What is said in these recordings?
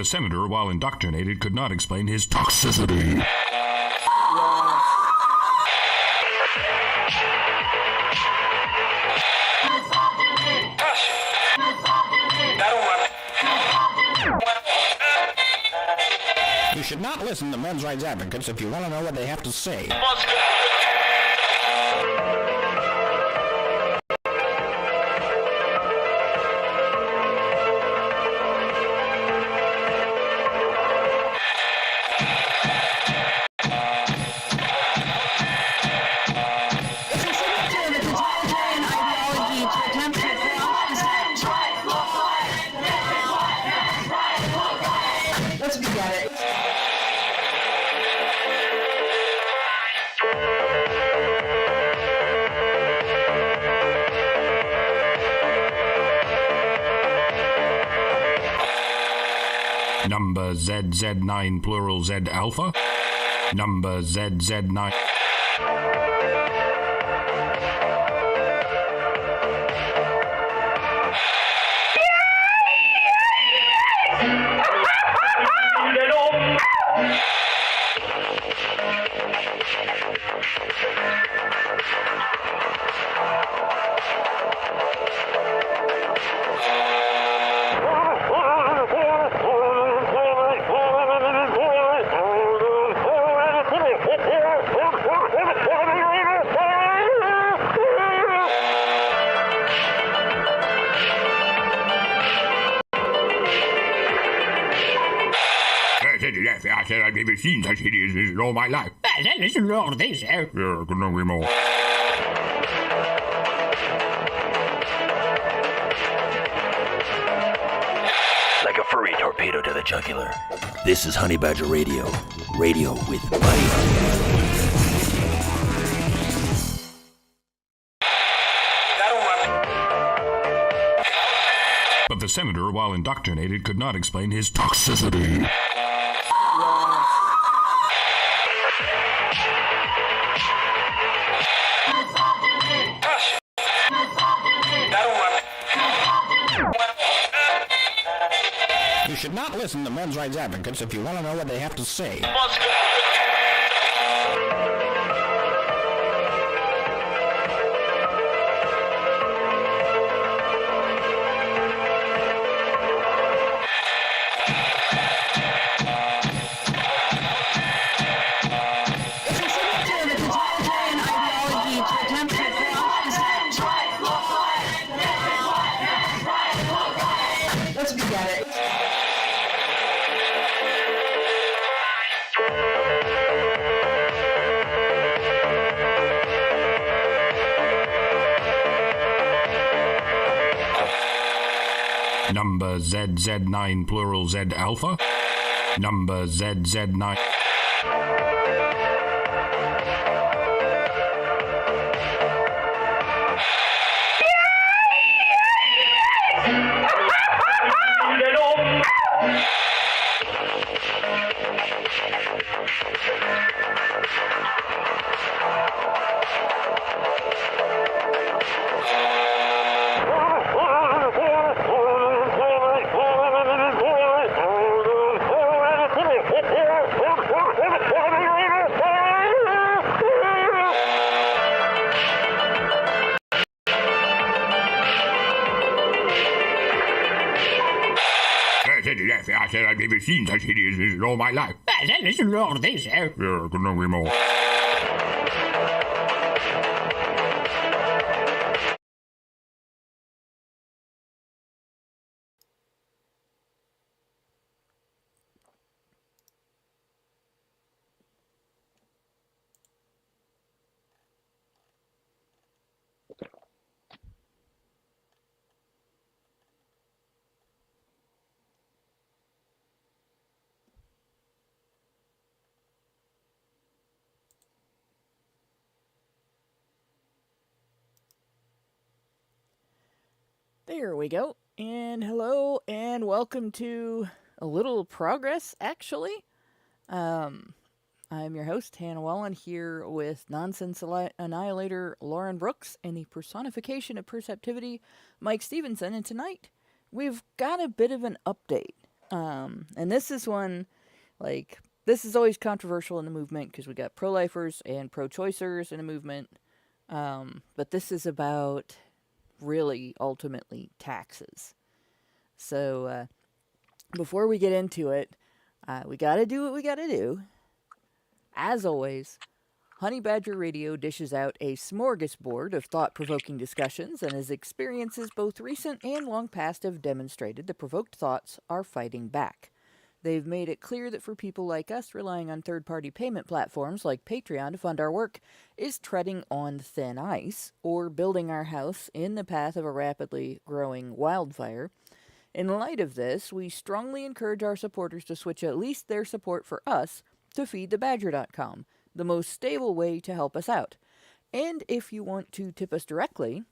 the senator, while indoctrinated, could not explain his toxicity. You should not listen to men's rights advocates if you want to know what they have to say. Number ZZ9 plural Z alpha. Number ZZ9. I've never seen such idiots in all my life. Listen to all this, Yeah, couldn't agree more. Like a furry torpedo to the jugular. This is Honey Badger Radio. Radio with Buddy. But the senator, while indoctrinated, could not explain his toxicity. You should not listen to men's rights advocates if you want to know what they have to say. Number ZZ9 plural Z alpha. Number ZZ9. I said I've never seen such idiots in all my life. Listen to all this, Yeah, couldn't agree more. There we go. And hello and welcome to a little progress, actually. I'm your host, Hannah Wallen, here with Nonsense Annihilator Lauren Brooks and the personification of perceptivity, Mike Stevenson. And tonight, we've got a bit of an update And this is one, like, this is always controversial in the movement because we got pro-lifers and pro-choicers in the movement. But this is about, really, ultimately, taxes. So, before we get into it, we gotta do what we gotta do. As always, Honey Badger Radio dishes out a smorgasbord of thought-provoking discussions, and as experiences both recent and long past have demonstrated, the provoked thoughts are fighting back. They've made it clear that for people like us, relying on third-party payment platforms like Patreon to fund our work is treading on thin ice, or building our house in the path of a rapidly growing wildfire. In light of this, we strongly encourage our supporters to switch at least their support for us to feedthebadger.com, the most stable way to help us out. And if you want to tip us directly,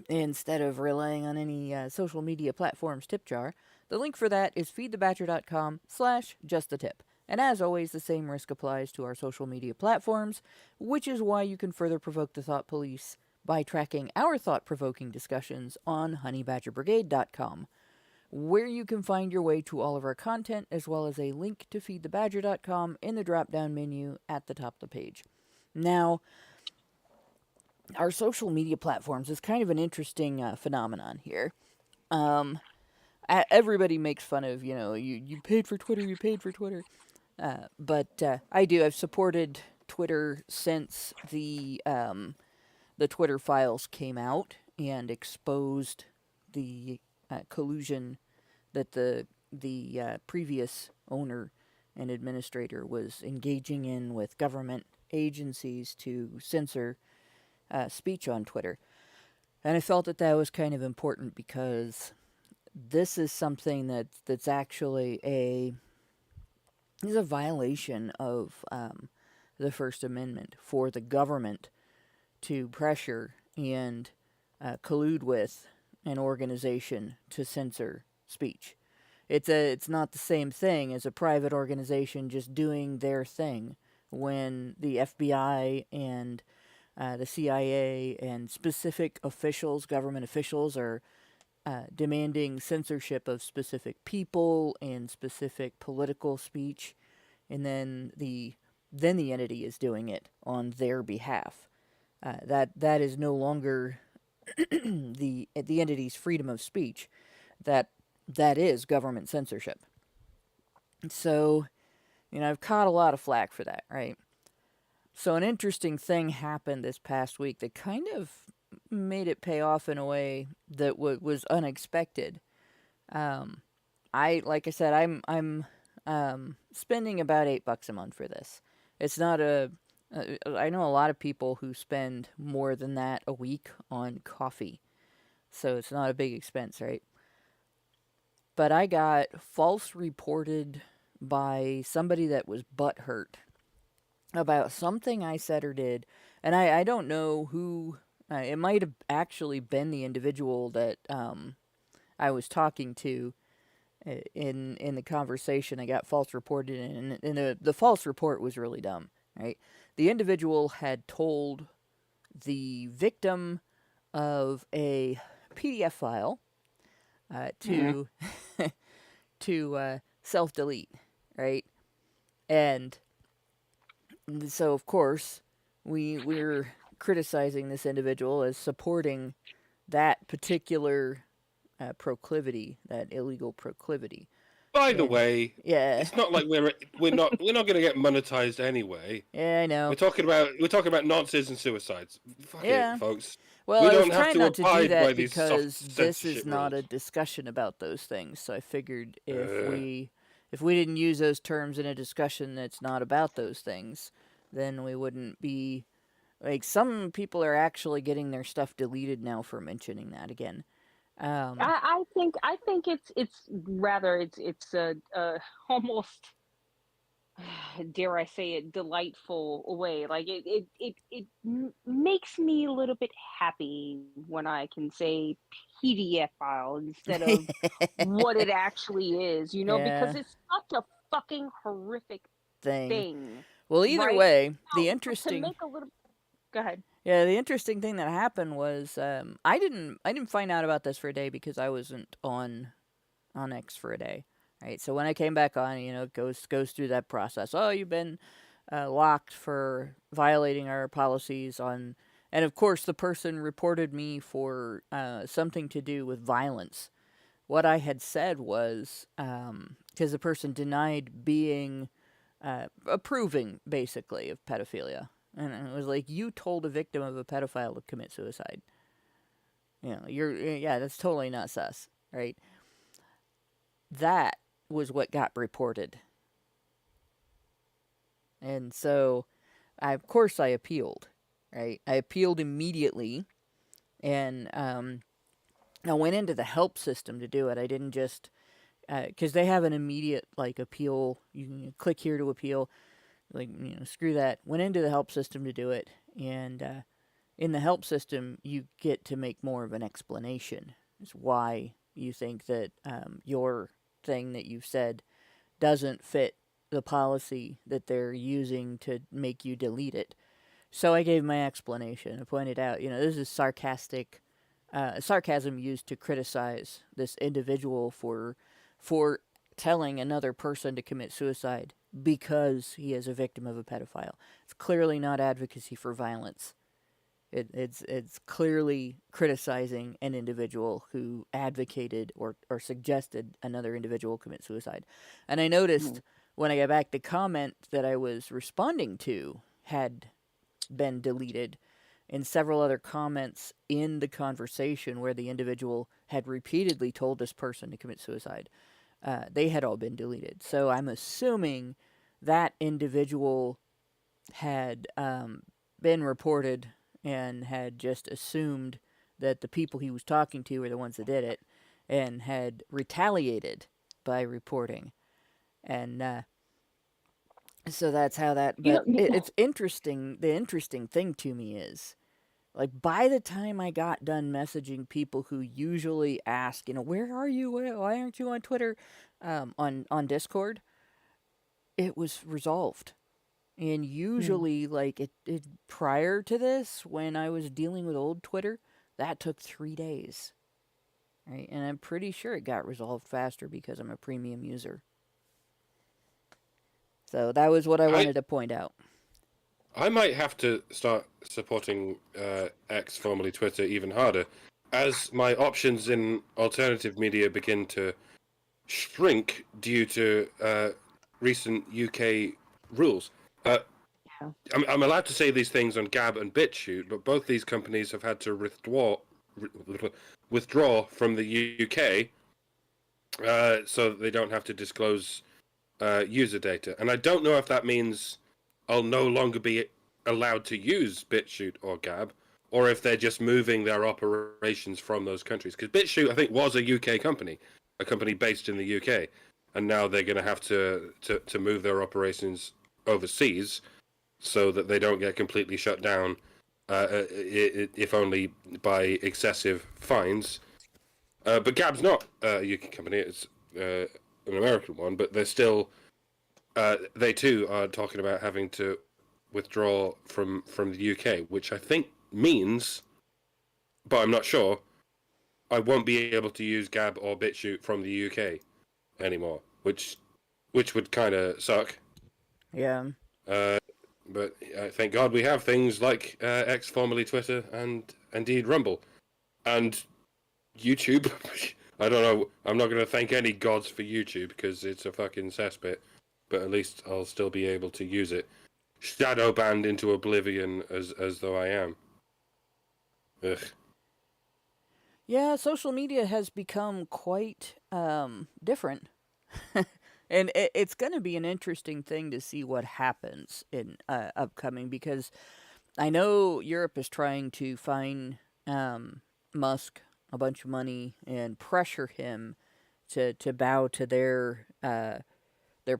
instead of relying on any social media platforms tip jar, the link for that is feedthebadger.com/justtip. And as always, the same risk applies to our social media platforms, which is why you can further provoke the thought police by tracking our thought-provoking discussions on honeybadgerbrigade.com, where you can find your way to all of our content, as well as a link to feedthebadger.com in the drop-down menu at the top of the page. Now, our social media platforms is kind of an interesting phenomenon here. Everybody makes fun of, you paid for Twitter, you paid for Twitter. But I've supported Twitter since the Twitter files came out and exposed the collusion that the previous owner and administrator was engaging in with government agencies to censor speech on Twitter. And I felt that was kind of important because this is something that's actually a violation of the First Amendment for the government to pressure and collude with an organization to censor speech. It's not the same thing as a private organization just doing their thing when the FBI and the CIA and specific officials, government officials, are demanding censorship of specific people and specific political speech, and then the entity is doing it on their behalf. That is no longer the entity's freedom of speech. That is government censorship. So, I've caught a lot of flack for that, right? So an interesting thing happened this past week that kind of made it pay off in a way that was unexpected. Like I said, I'm spending about $8 a month for this. It's not I know a lot of people who spend more than that a week on coffee, so it's not a big expense, right? But I got false reported by somebody that was butthurt about something I said or did, and I don't know who. It might have actually been the individual that I was talking to in the conversation. I got false reported, and the false report was really dumb, right? The individual had told the victim of a PDF file to self-delete, right? And so, of course, we're criticizing this individual as supporting that particular proclivity, that illegal proclivity. By the way, yeah, it's not like we're not going to get monetized anyway. Yeah, I know. We're talking about Nazis and suicides. Fuck it, folks. Well, we I was don't have trying to not to do abide by that these because soft this is censorship not rules. a discussion about those things. So I figured if we didn't use those terms in a discussion that's not about those things, then we wouldn't be like, some people are actually getting their stuff deleted now for mentioning that again. I think it's a almost, dare I say it, delightful way. Like it makes me a little bit happy when I can say PDF file instead of what it actually is, because it's such a fucking horrific thing. Well, either right? way, Now, the interesting. to make a little. Go ahead. Yeah, the interesting thing that happened was I didn't find out about this for a day because I wasn't on X for a day. Right. So when I came back on, it goes through that process. Oh, you've been locked for violating our policies on, and of course the person reported me for something to do with violence. What I had said was, because the person denied being approving, basically, of pedophilia. And it was like, you told a victim of a pedophile to commit suicide. That's totally not sus, right? That was what got reported. And so, of course I appealed, right? I appealed immediately, and I went into the help system to do it. I didn't just, because they have an immediate, appeal. You can click here to appeal. Screw that. Went into the help system to do it, and in the help system, you get to make more of an explanation. It's why you think that your thing that you've said doesn't fit the policy that they're using to make you delete it. So I gave my explanation. I pointed out, this is sarcasm used to criticize this individual for telling another person to commit suicide because he is a victim of a pedophile. It's clearly not advocacy for violence. It's clearly criticizing an individual who advocated or suggested another individual commit suicide. And I noticed when I got back, the comment that I was responding to had been deleted, and several other comments in the conversation where the individual had repeatedly told this person to commit suicide, they had all been deleted. So I'm assuming that individual had been reported and had just assumed that the people he was talking to were the ones that did it, and had retaliated by reporting. And so that's how that... But it's interesting. The interesting thing to me is, by the time I got done messaging people who usually ask, where are you? Why aren't you on Twitter? On Discord, it was resolved. And usually, it prior to this, when I was dealing with old Twitter, that took 3 days. Right? And I'm pretty sure it got resolved faster because I'm a premium user. So that was what I wanted to point out. I might have to start supporting X, formerly Twitter, even harder, as my options in alternative media begin to shrink due to recent UK rules. I'm allowed to say these things on Gab and BitChute, but both these companies have had to withdraw from the UK so that they don't have to disclose user data. And I don't know if that means I'll no longer be allowed to use BitChute or Gab, or if they're just moving their operations from those countries. Because BitChute, I think, was a UK company, a company based in the UK, and now they're going to have to move their operations overseas so that they don't get completely shut down, if only by excessive fines. But Gab's not a UK company; it's an American one. But they're still, they too are talking about having to withdraw from the UK, which I think means, but I'm not sure, I won't be able to use Gab or BitChute from the UK anymore, which would kind of suck. Yeah. But thank God we have things like X, formerly Twitter, and indeed Rumble. And YouTube, I don't know, I'm not going to thank any gods for YouTube because it's a fucking cesspit, but at least I'll still be able to use it. Shadow banned into oblivion as though I am. Ugh. Yeah, social media has become quite different. And it's going to be an interesting thing to see what happens in upcoming, because I know Europe is trying to fine Musk a bunch of money and pressure him to bow to their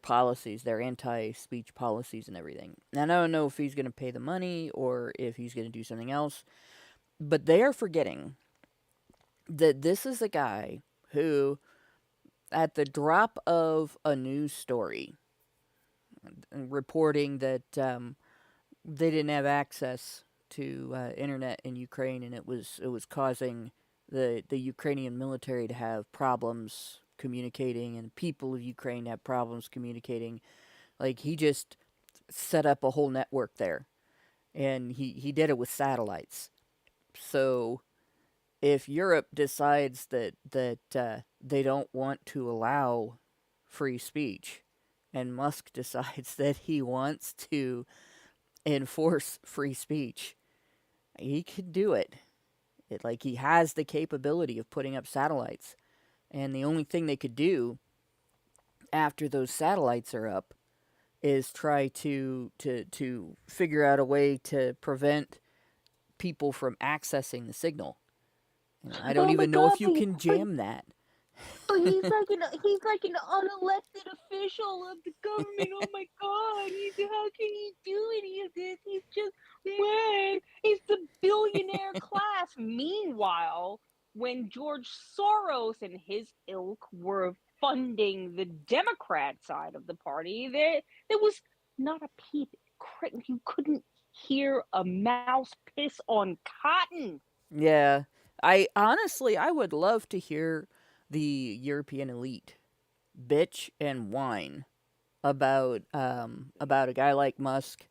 policies, their anti-speech policies and everything. And I don't know if he's going to pay the money or if he's going to do something else, but they are forgetting that this is a guy who, at the drop of a news story reporting that they didn't have access to internet in Ukraine, and it was causing the Ukrainian military to have problems communicating and people of Ukraine have problems communicating. Like, he just set up a whole network there. And he did it with satellites. So if Europe decides that they don't want to allow free speech, and Musk decides that he wants to enforce free speech, he could do it. Like, he has the capability of putting up satellites. And the only thing they could do after those satellites are up is try to figure out a way to prevent people from accessing the signal. I don't even know if you can jam that. But he's like an unelected official of the government. Oh my God! How can he do any of this? He's just he's the billionaire class. Meanwhile, when George Soros and his ilk were funding the Democrat side of the party, there was not a peep. You couldn't hear a mouse piss on cotton. Yeah, I would love to hear the European elite bitch and whine about a guy like Musk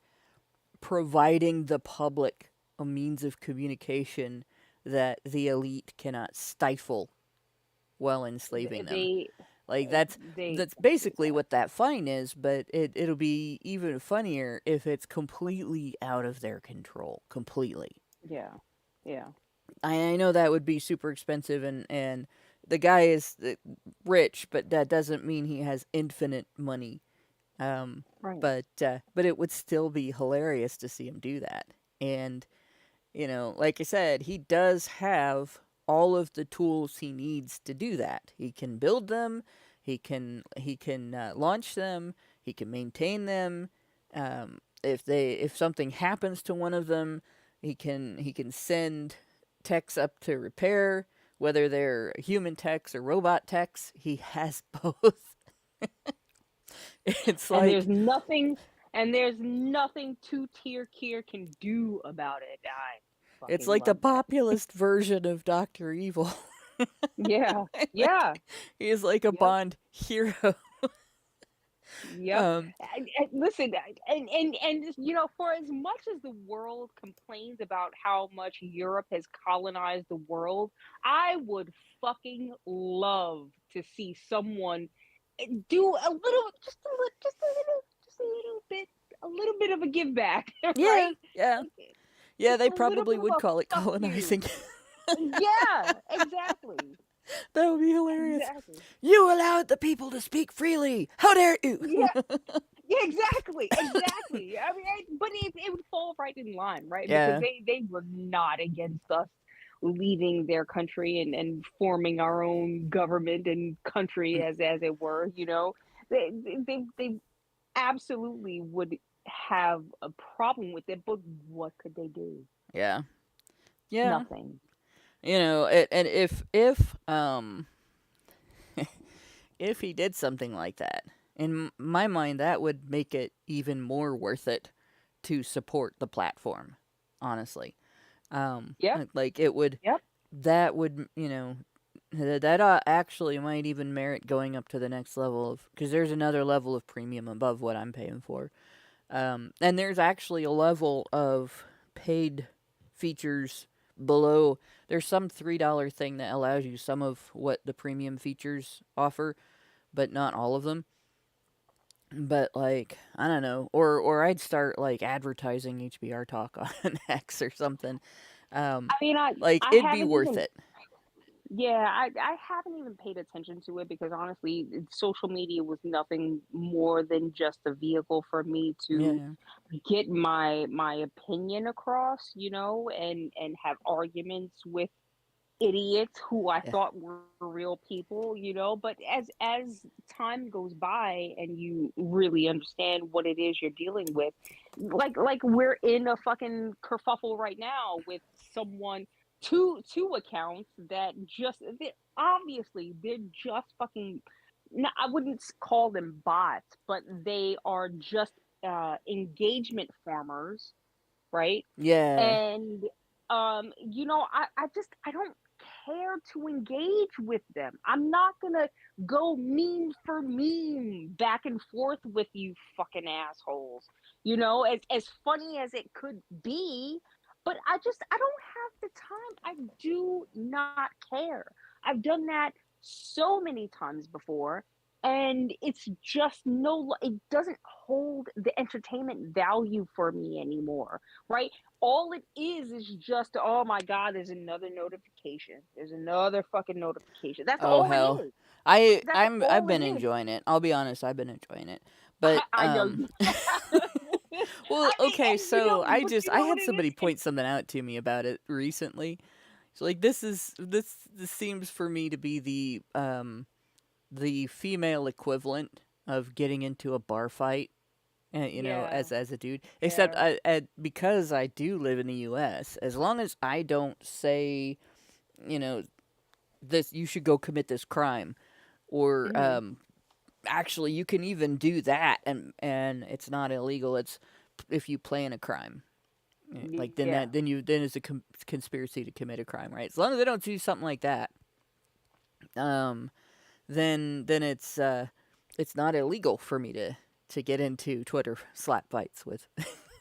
providing the public a means of communication that the elite cannot stifle while enslaving them. Like, that's basically what that fine is, but it'll be even funnier if it's completely out of their control. Completely. Yeah. I know that would be super expensive, and the guy is rich, but that doesn't mean he has infinite money. Right. But it would still be hilarious to see him do that. And, like I said, he does have all of the tools he needs to do that. He can build them, he can launch them, he can maintain them. If something happens to one of them, he can send techs up to repair, whether they're human techs or robot techs. He has both. It's like, there's nothing two-tier Kier can do about it. It's like the populist version of Dr. Evil. Yeah. He's like a Bond hero. Yeah. Listen, and for as much as the world complains about how much Europe has colonized the world, I would fucking love to see someone do a little bit of a give back. Right? Yeah, they probably would call it colonizing. Yeah, exactly. That would be hilarious. Exactly. You allowed the people to speak freely. How dare you? Yeah, exactly. I mean, but it would fall right in line, right? Yeah. Because they were not against us leaving their country and forming our own government and country as it were. They absolutely would have a problem with it, but what could they do? Yeah. Nothing. And if if he did something like that, in my mind, that would make it even more worth it to support the platform. Honestly, like it would. Yep. That would, that actually might even merit going up to the next level because there's another level of premium above what I'm paying for, and there's actually a level of paid features below. There's some $3 thing that allows you some of what the premium features offer, but not all of them. But like, I don't know, or I'd start like advertising HBR Talk on X or something. It'd be worth it. Yeah, I haven't even paid attention to it because honestly, social media was nothing more than just a vehicle for me to get my opinion across, and have arguments with idiots who I thought were real people, but as time goes by and you really understand what it is you're dealing with, like we're in a fucking kerfuffle right now with someone, two accounts that obviously they're just fucking, I wouldn't call them bots, but they are just engagement farmers, right? Yeah. And I don't care to engage with them. I'm not gonna go meme for meme back and forth with you fucking assholes. You know, as funny as it could be, but I don't have the time. I do not care. I've done that so many times before, and it's just it doesn't hold the entertainment value for me anymore, right? All it is just, oh my god, there's another notification, there's another fucking notification. That's Oh all hell. it is. I've been It is. enjoying it. I'll be honest, I've been enjoying it. But I know. well, I mean, okay, and so I what had it somebody is? point something out to me about it recently. So like this seems for me to be the female equivalent of getting into a bar fight, you know, Yeah. as a dude. Except Yeah. because I do live in the U.S., as long as I don't say, you know, this, you should go commit this crime, or Mhm. actually you can even do that, and it's not illegal. It's if you plan a crime. Like Yeah. then it's a conspiracy to commit a crime, right? As long as they don't do something like that, then it's not illegal for me to get into Twitter slap fights with.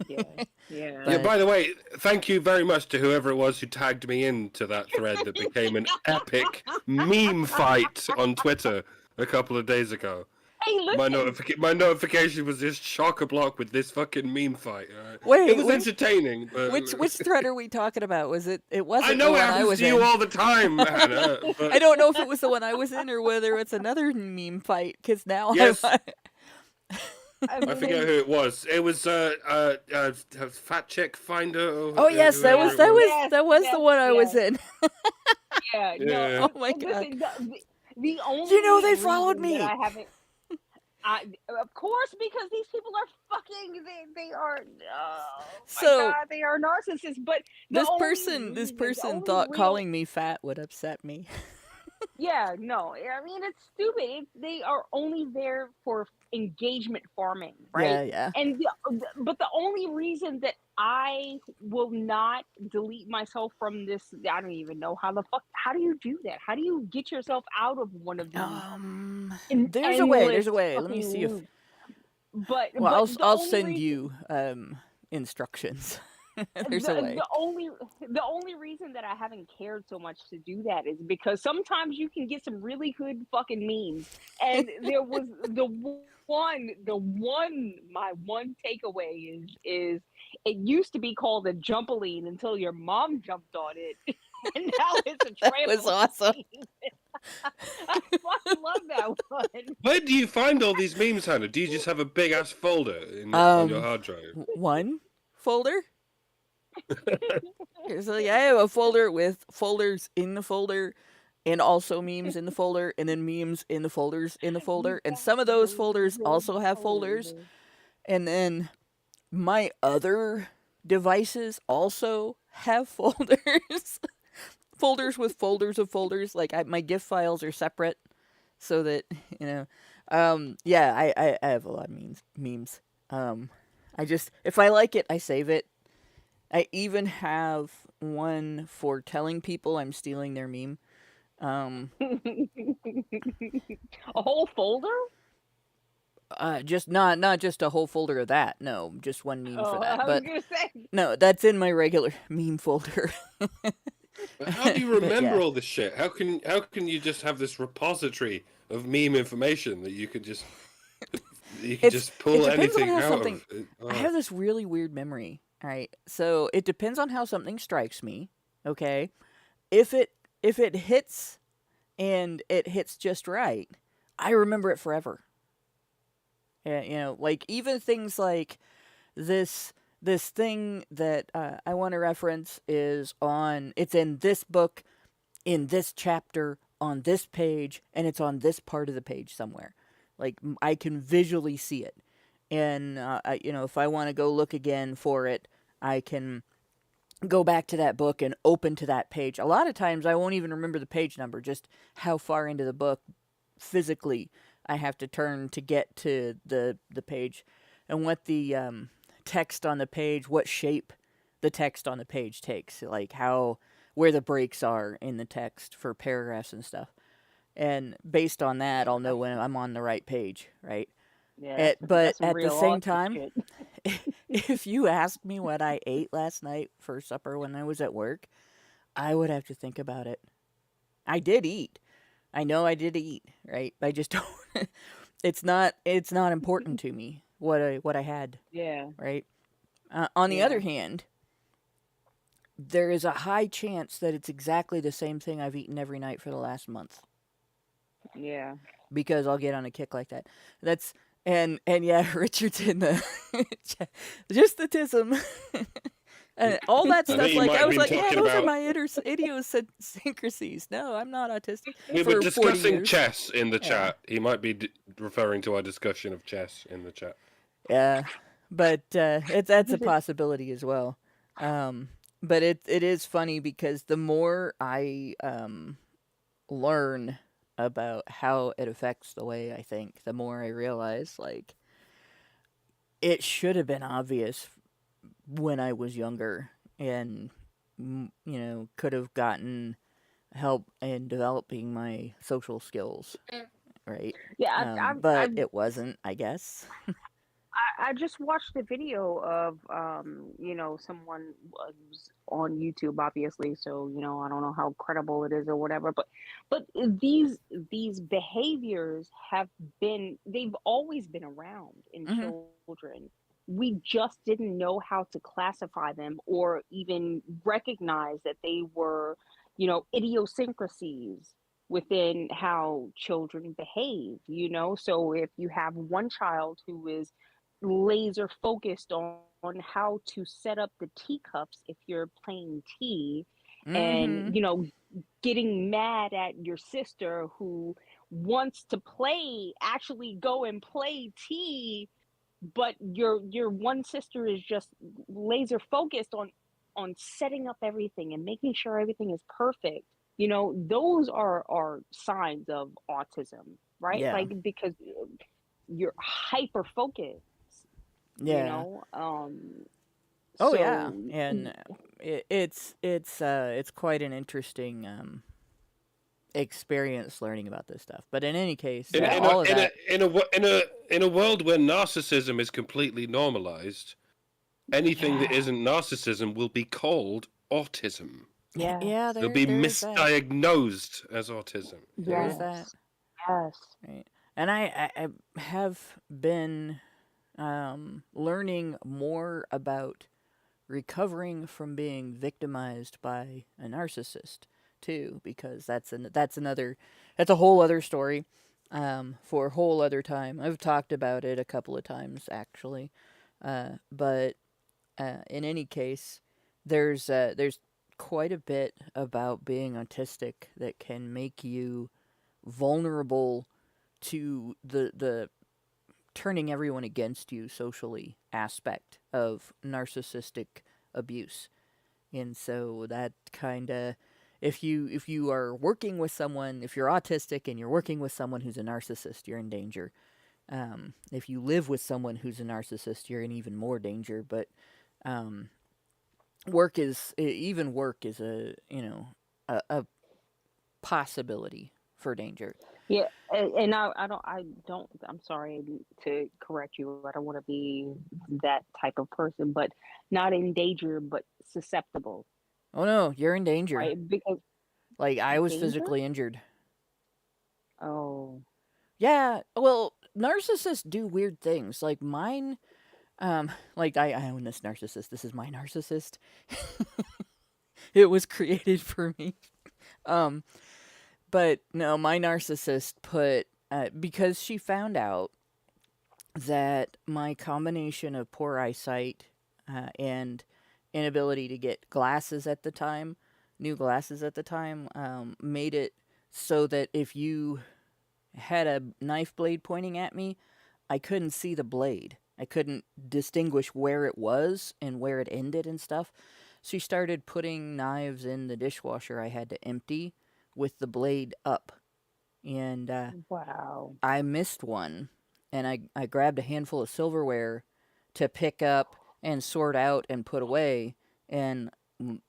Yeah. Yeah. Yeah, But by the way, thank you very much to whoever it was who tagged me into that thread that became an epic meme fight on Twitter a couple of days ago. Hey, My listen. my notification was just chock-a-block with this fucking meme fight. wait, It was entertaining, but which thread are we talking about? Was it? It I wasn't the know it one I happens was to you in. all the time, Hannah. But I don't know if it was the one I was in or whether it's another meme fight. Because now yes, I I forget mean, who it was. It was Fat Chick Finder. Or oh yes, whoever it was. yes, that was yes, the one I was yes. in. Yeah, no. Yeah. Oh my god! Listen, the only You know they followed reason that me. I haven't, of course, because these people are fucking. They are. Oh my So god, they are narcissists. But the this the person only thought real. calling me fat would upset me. Yeah, no. I mean, it's stupid. They are only there for engagement farming, right? Yeah. And but the only reason that I will not delete myself from this, I don't even know how the fuck. How do you do that? How do you get yourself out of one of these There's a way. endless There's a way. Let me fucking see if. loops? But Well, the I'll only send reason. you instructions. There's a the, way. the only the only reason that I haven't cared so much to do that is because sometimes you can get some really good fucking memes, and there was my one takeaway is it used to be called a jumpaline until your mom jumped on it, and now it's a That trampoline. was awesome. I fucking love that one. Where do you find all these memes, Hannah? Do you just have a big ass folder on your hard drive? One folder. So I have a folder with folders in the folder, and also memes in the folder, and then memes in the folders in the folder, and some of those folders also have folders, and then my other devices also have folders. Folders with folders of folders. Like my GIF files are separate, so that yeah, I have a lot of memes. I just, if I like it, I save it. I even have one for telling people I'm stealing their meme. A whole folder? Just not just a whole folder of that. No, just one meme for that. I was But gonna say. no, that's in my regular meme folder. But how do you remember Yeah. all this shit? How can you just have this repository of meme information that you could just just pull it depends on anything how out something. of? I have this really weird memory. All right, so it depends on how something strikes me. Okay, if it hits and it hits just right, I remember it forever. And, like even things like this thing that I want to reference is it's in this book, in this chapter, on this page, and it's on this part of the page somewhere. Like I can visually see it. And, if I want to go look again for it, I can go back to that book and open to that page. A lot of times I won't even remember the page number, just how far into the book physically I have to turn to get to the page, and what the text on the page, what shape the text on the page takes. Like where the breaks are in the text for paragraphs and stuff. And based on that, I'll know when I'm on the right page, right? Yeah, But that's at the real same author time, shit. if you asked me what I ate last night for supper when I was at work, I would have to think about it. I did eat. I know I did eat, right? I just don't. It's not important to me what I had, Yeah, right? On the other yeah, hand, there is a high chance that it's exactly the same thing I've eaten every night for the last month yeah. because I'll get on a kick like that. That's and yeah, Richard's in the just the tism. And all that I stuff, think you like, might I have was been like, yeah, talking those are about. my idiosyncrasies. No, I'm not autistic. We For were 40 discussing years. chess in the Yeah. chat. He might be referring to our discussion of chess in the chat. Yeah, but that's a possibility as well. But it is funny because the more I learn about how it affects the way I think, the more I realize, like, it should have been obvious when I was younger and, could have gotten help in developing my social skills, right? Yeah, But it wasn't, I guess. I just watched a video of someone was on YouTube, obviously, so I don't know how credible it is or whatever, but these behaviors they've always been around in Hmm. children. We just didn't know how to classify them or even recognize that they were, idiosyncrasies within how children behave. So if you have one child who is laser focused on how to set up the teacups if you're playing tea, and Hmm. getting mad at your sister who wants to actually go and play tea, but your one sister is just laser focused on setting up everything and making sure everything is perfect. Those are signs of autism, right? Yeah. Like, because you're hyper focused, you Yeah. know um Oh yeah, so and it's quite an interesting experience learning about this stuff. But in any case, In, in, a, all of in, a, that. in, a, wo- in a world where narcissism is completely normalized, anything that yeah, isn't narcissism will be called autism. yes, Yeah, It'll be there is that. misdiagnosed as autism. There is yes, that. yes, Right. And I have been learning more about recovering from being victimized by a narcissist too, because that's a whole other story for a whole other time. I've talked about it a couple of times actually, but in any case, there's quite a bit about being autistic that can make you vulnerable to the turning everyone against you socially aspect of narcissistic abuse. And so that kind of, if you are working with someone, if you're autistic and you're working with someone who's a narcissist, you're in danger. If you live with someone who's a narcissist, you're in even more danger. But um, work is a possibility for danger. yeah. And I don't, I'm sorry to correct you, I don't want to be that type of person, but not in danger but susceptible, Oh no, you're in danger. right? Because Like, I was danger. physically injured. Oh, Yeah, well, narcissists do weird things. Like mine, like I own this narcissist. This is my narcissist. It was created for me. Um, but no, my narcissist put because she found out that my combination of poor eyesight and inability to get glasses at the time, new glasses at the time, made it so that if you had a knife blade pointing at me, I couldn't see the blade. I couldn't distinguish where it was and where it ended and stuff. She started putting knives in the dishwasher I had to empty with the blade up. And wow. I missed one. And I grabbed a handful of silverware to pick up and sort out and put away. And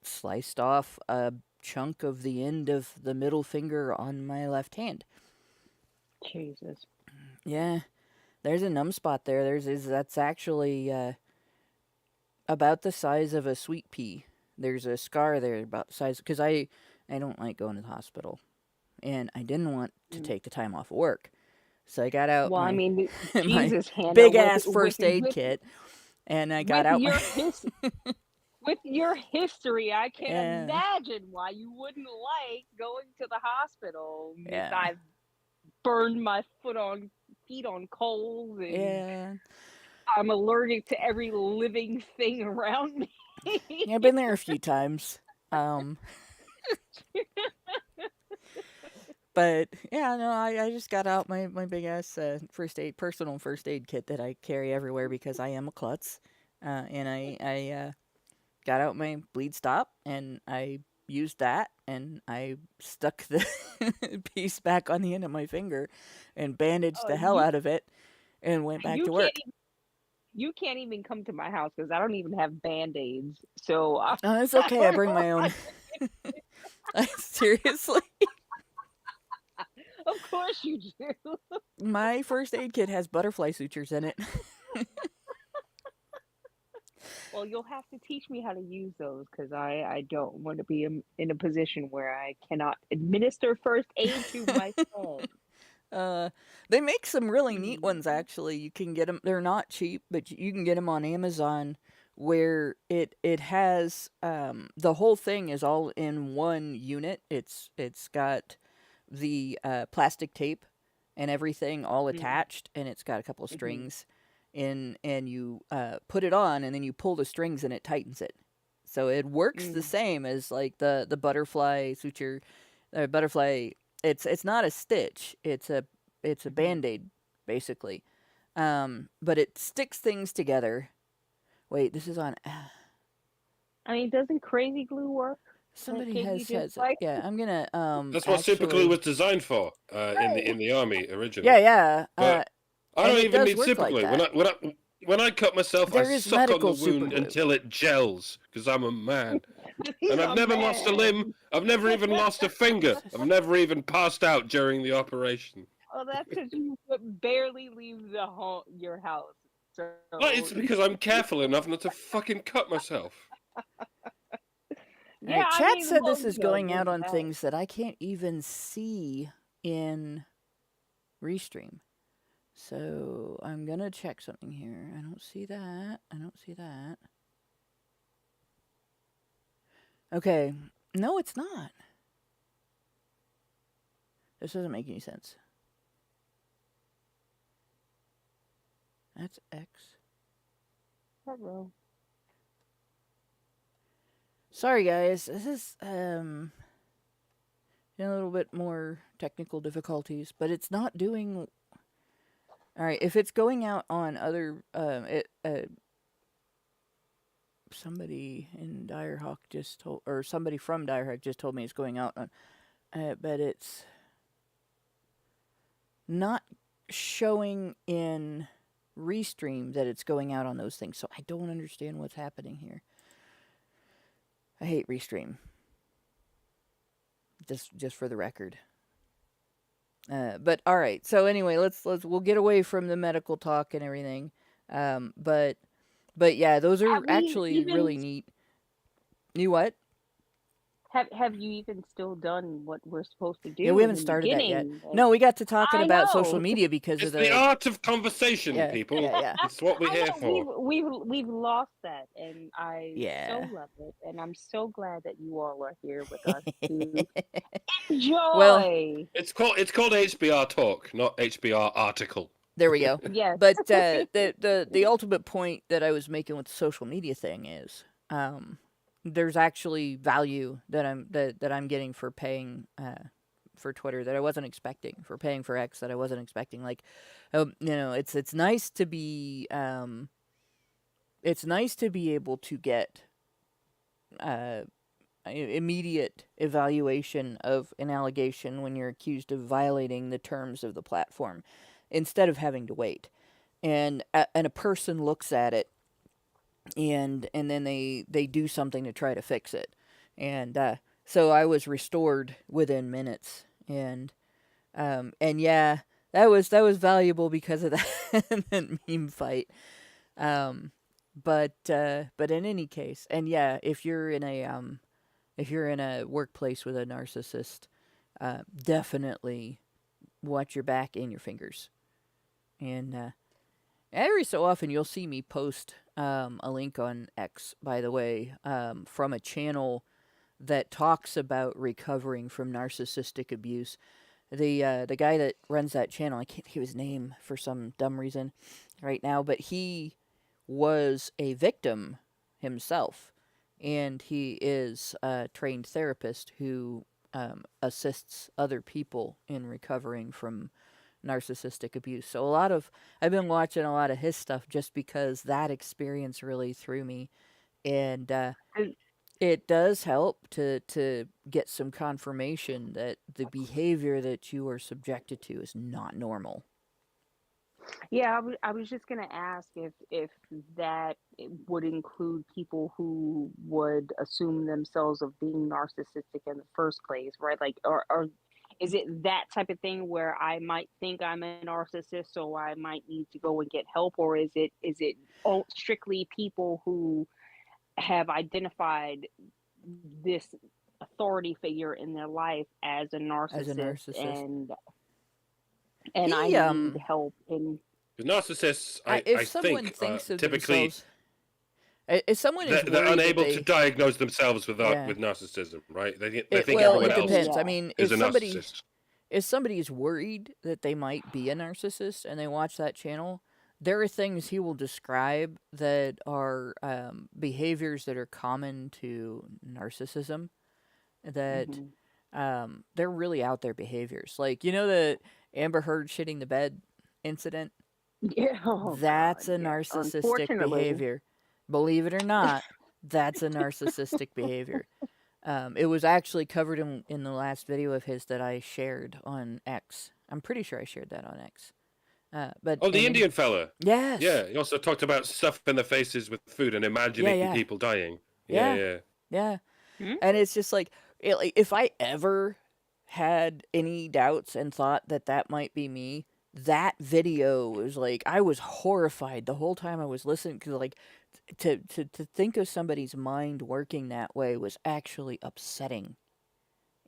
sliced off a chunk of the end of the middle finger on my left hand. Jesus. Yeah, there's a numb spot there. That's actually about the size of a sweet pea. There's a scar there about the size, because I don't like going to the hospital, and I didn't want to take the time off of work, so I got out Well, I my mean, my Jesus, Hannah, big ass first aid with, kit, and I got with out your my with your history, I can't Yeah. imagine why you wouldn't like going to the hospital. Yeah. I've burned my feet on coals, and yeah. I'm allergic to every living thing around me. Yeah, I've been there a few times. But yeah, no, I just got out my big ass personal first aid kit that I carry everywhere because I am a klutz, and I got out my bleed stop, and I used that, and I stuck the piece back on the end of my finger, and bandaged the hell out of it, and went back to work. You can't even come to my house because I don't even have Band-Aids. So Oh, it's okay. I bring my own. Seriously. Of course you do. My first aid kit has butterfly sutures in it. Well, you'll have to teach me how to use those, because I don't want to be in a position where I cannot administer first aid to myself. They make some really neat ones, actually. You can get them. They're not cheap, but you can get them on Amazon, where it has the whole thing is all in one unit. It's got the plastic tape and everything all attached, and it's got a couple of strings in, and you put it on, and then you pull the strings, and it tightens it. So it works the same as like the butterfly suture, butterfly. It's not a stitch. It's a Band-Aid, basically. But it sticks things together. Wait, this is on. I mean, doesn't crazy glue work? Somebody Can you has just, said, yeah. I'm gonna That's what super glue was designed for in the army originally. Yeah. But I don't even need super like glue. that. When I cut myself, There I is suck on the medical super wound glue. until it gels, because I'm a man. He's And I've a never lost a man. limb. I've never even lost a finger. I've never even passed out during the operation. Well, that's because you barely leave your house. So Well, it's because I'm careful enough not to fucking cut myself. yeah, Alright, I chat mean, said well, this is you know, going out there's on that. things that I can't even see in Restream. So I'm gonna check something here. I don't see that. Okay. No, it's not. This doesn't make any sense. That's X. Hello. Sorry, guys. This is a little bit more technical difficulties, but it's not doing. All right, if it's going out on other, somebody in Direhawk just told, or somebody from Direhawk just told me it's going out on, but it's not showing in Restream that it's going out on those things. So I don't understand what's happening here. I hate Restream. Just for the record. But all right. So anyway, we'll get away from the medical talk and everything. But yeah, those are actually really neat. You what? Have you even still done what we're supposed to do? Yeah, we haven't started that yet. No, we got to talking about social media because It's of the art of conversation, Yeah, people. yeah. It's what we're here for. We've lost that, and I Yeah. so love it, and I'm so glad that you all are here with us to enjoy. Well, it's called HBR Talk, not HBR Article. There we go. Yes. But the ultimate point that I was making with the social media thing is there's actually value that I'm getting for paying for Twitter that I wasn't expecting, for paying for X that I wasn't expecting. Like, it's nice to be able to get immediate evaluation of an allegation when you're accused of violating the terms of the platform, instead of having to wait. And a person looks at it, and then they do something to try to fix it. And So I was restored within minutes, and yeah, that was valuable because of that meme fight. But in any case, and yeah, if you're in a workplace with a narcissist, definitely watch your back and your fingers. And every so often you'll see me post a link on X, by the way, from a channel that talks about recovering from narcissistic abuse. The guy that runs that channel, I can't think of his name for some dumb reason right now, but he was a victim himself, and he is a trained therapist who assists other people in recovering from narcissistic abuse. So I've been watching a lot of his stuff just because that experience really threw me, and it does help to get some confirmation that the behavior that you are subjected to is not normal. Yeah, I was just gonna ask if that would include people who would assume themselves of being narcissistic in the first place, right? Like, or is it that type of thing where I might think I'm a narcissist, so I might need to go and get help, or is it strictly people who have identified this authority figure in their life as a narcissist, and I need help in. The narcissists, I if someone think, thinks of typically themselves, if someone is they're worried unable that to diagnose themselves with Yeah. with narcissism, right? They think it everyone else depends. I mean, is a narcissist. if somebody is worried that they might be a narcissist and they watch that channel, there are things he will describe that are behaviors that are common to narcissism, that they're really out there behaviors. Like, you know, the Amber Heard shitting the bed incident? Yeah, oh, That's God, a yes. narcissistic Unfortunately. behavior. Believe it or not, that's a narcissistic behavior. It was actually covered in the last video of his that I shared on X. I'm pretty sure I shared that on X. But Oh, the Indian fella. Yes. Yeah, he also talked about stuffing their faces with food and imagining people dying. Yeah. And it's just like, if I ever had any doubts and thought that might be me, that video was like, I was horrified the whole time I was listening, because like to think of somebody's mind working that way was actually upsetting.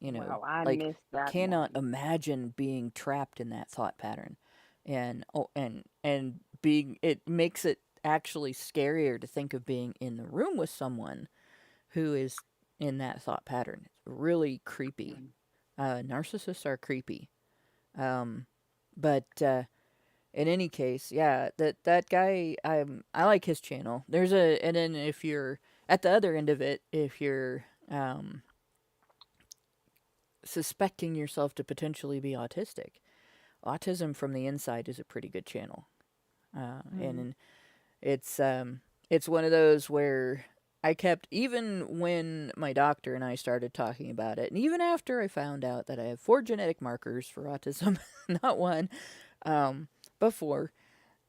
You know, Wow, I like, missed that cannot one. imagine being trapped in that thought pattern, and being, it makes it actually scarier to think of being in the room with someone who is in that thought pattern. It's really creepy. Narcissists are creepy. But in any case, yeah, that guy, I like his channel. And then if you're at the other end of it, if you're suspecting yourself to potentially be autistic, Autism from the Inside is a pretty good channel. And it's one of those where I kept, even when my doctor and I started talking about it, and even after I found out that I have 4 genetic markers for autism, not 1, but 4,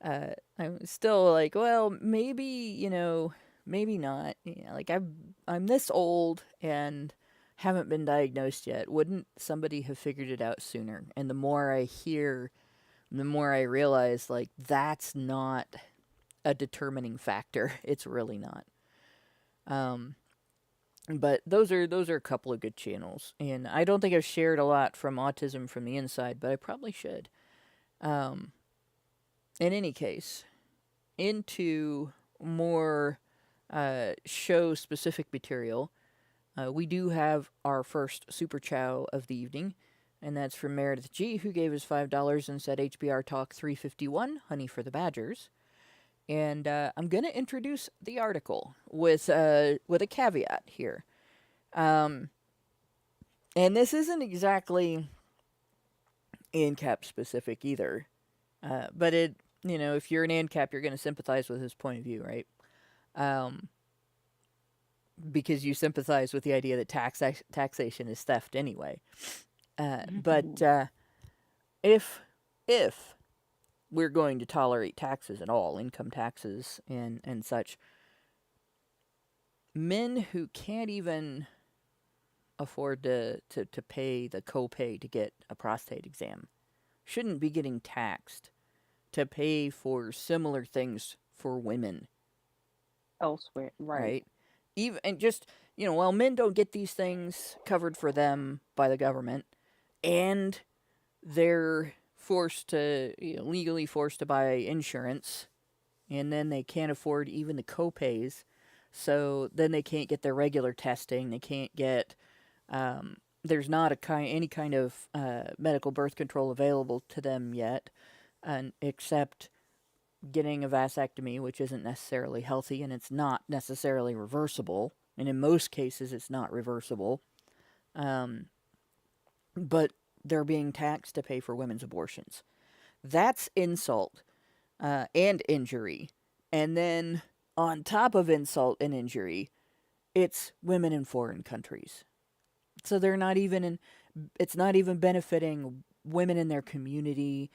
I was still like, well, maybe, maybe not. Like, I'm this old and haven't been diagnosed yet. Wouldn't somebody have figured it out sooner? And the more I hear, the more I realize, like, that's not a determining factor. It's really not. But those are a couple of good channels, and I don't think I've shared a lot from Autism from the Inside, but I probably should. In any case, into more show-specific material, we do have our first Super Chow of the evening, and that's from Meredith G., who gave us $5 and said HBR Talk 351, Honey for the Badgers. And I'm going to introduce the article with a caveat here. And this isn't exactly ANCAP specific either. But it, if you're an ANCAP, you're going to sympathize with his point of view, right? Because you sympathize with the idea that taxation is theft anyway. But if we're going to tolerate taxes at all, income taxes and such, men who can't even afford to pay the copay to get a prostate exam shouldn't be getting taxed to pay for similar things for women, Elsewhere, right? right? Even and just well, men don't get these things covered for them by the government, and they're forced to legally forced to buy insurance, and then they can't afford even the copays, so then they can't get their regular testing. They can't get there's not any kind of medical birth control available to them yet, except getting a vasectomy, which isn't necessarily healthy, and it's not necessarily reversible. And in most cases, it's not reversible. But they're being taxed to pay for women's abortions. That's insult and injury. And then on top of insult and injury, it's women in foreign countries. So they're not even it's not even benefiting women in their community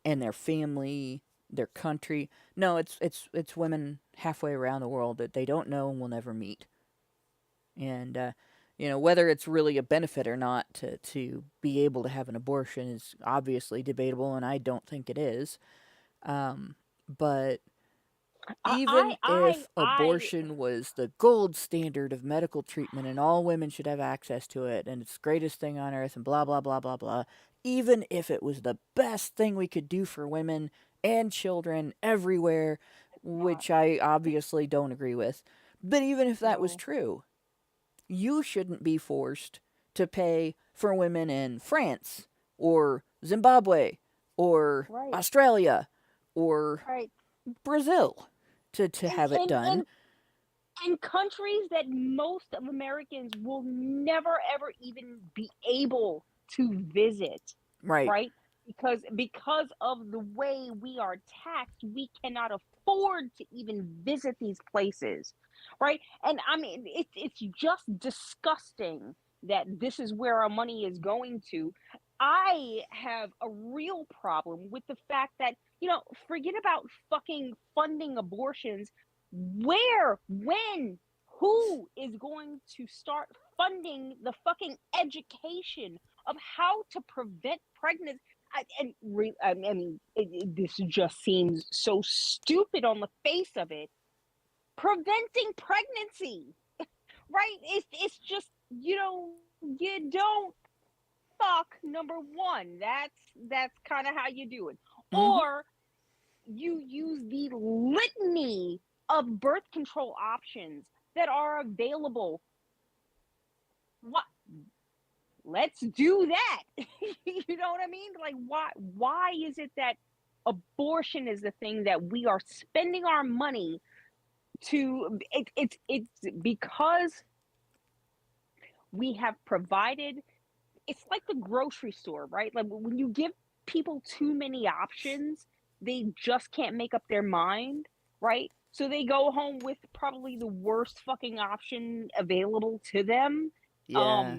and their family, their country. No, it's women halfway around the world that they don't know and will never meet. And whether it's really a benefit or not to be able to have an abortion is obviously debatable, and I don't think it is. But even if abortion was the gold standard of medical treatment and all women should have access to it and it's the greatest thing on earth and blah, blah, blah, blah, blah, even if it was the best thing we could do for women and children everywhere, which I obviously don't agree with, but even if that was true, you shouldn't be forced to pay for women in France or Zimbabwe or Australia or Brazil to have it done. And countries that most of Americans will never, ever even be able to visit. Right? Because of the way we are taxed, we cannot afford to even visit these places. Right? And I mean, it's just disgusting that this is where our money is going to. I have a real problem with the fact that, forget about fucking funding abortions. Where, when, who is going to start funding the fucking education of how to prevent pregnancy? This just seems so stupid on the face of it. Preventing pregnancy, right? It's just, you don't fuck, number one. That's kind of how you do it. Mm-hmm. Or you use the litany of birth control options that are available. What? Let's do that. You know what I mean? Like, why is it that abortion is the thing that we are spending our money to? It's because we have provided. It's like the grocery store, right? Like when you give people too many options, they just can't make up their mind, right? So they go home with probably the worst fucking option available to them. Yeah.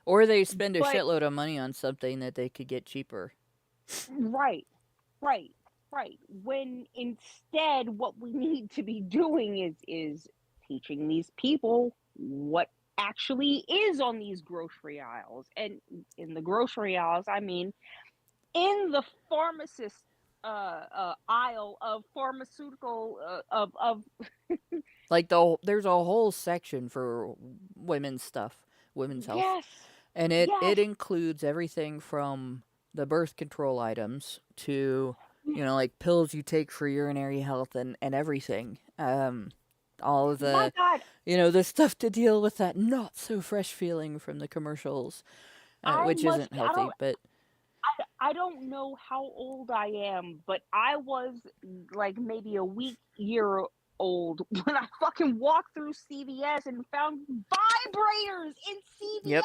Or they spend a shitload of money on something that they could get cheaper. Right. When instead what we need to be doing is teaching these people what actually is on these grocery aisles. And in the grocery aisles, I mean, in the pharmacist aisle of pharmaceutical of like there's a whole section for women's stuff, women's health. Yes. And it includes everything from the birth control items to, like pills you take for urinary health and everything. All of the, the stuff to deal with that not so fresh feeling from the commercials, which isn't healthy, but. I don't know how old I am, but I was like maybe a year old when I fucking walked through CVS and found vibrators in CVS.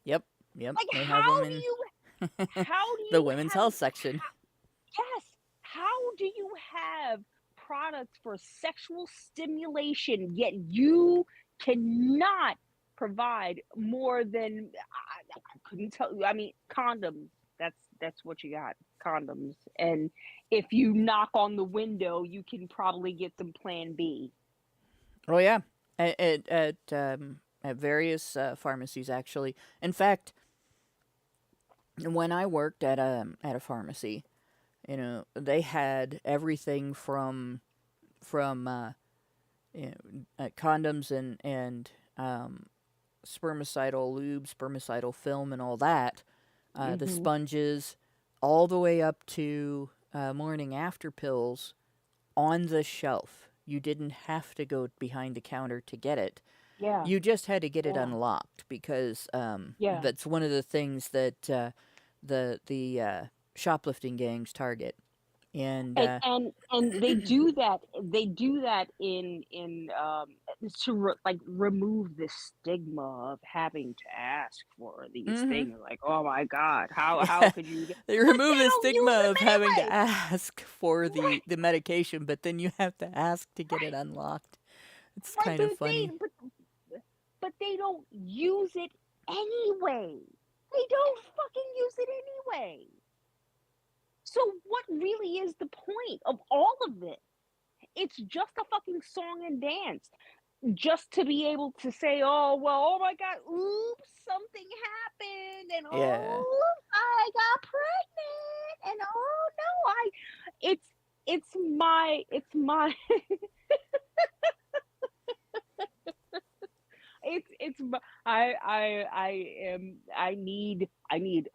Yep. Like, they how have them in how do you the women's health section. Yes. How do you have products for sexual stimulation, yet you cannot provide more than I couldn't tell you. I mean, condoms. That's what you got, condoms. And if you knock on the window, you can probably get some Plan B. Oh yeah, at at various pharmacies, actually. In fact, when I worked at a pharmacy, they had everything from condoms and spermicidal lube, spermicidal film, and all that, the sponges, all the way up to morning after pills on the shelf. You didn't have to go behind the counter to get it. Yeah. You just had to get it unlocked because Yeah. that's one of the things that the shoplifting gangs target. And they do that. They do that in to remove the stigma of having to ask for these things. Like, oh my God, how could you? They remove the stigma of having to anyway. ask for the medication, but then you have to ask to get it unlocked. It's kind of funny. But they don't use it anyway. They don't fucking use it anyway. So what really is the point of all of this? It's just a fucking song and dance. Just to be able to say, oh, well, oh my God, oops, something happened. And oops, I got pregnant. And oh no, it's my I need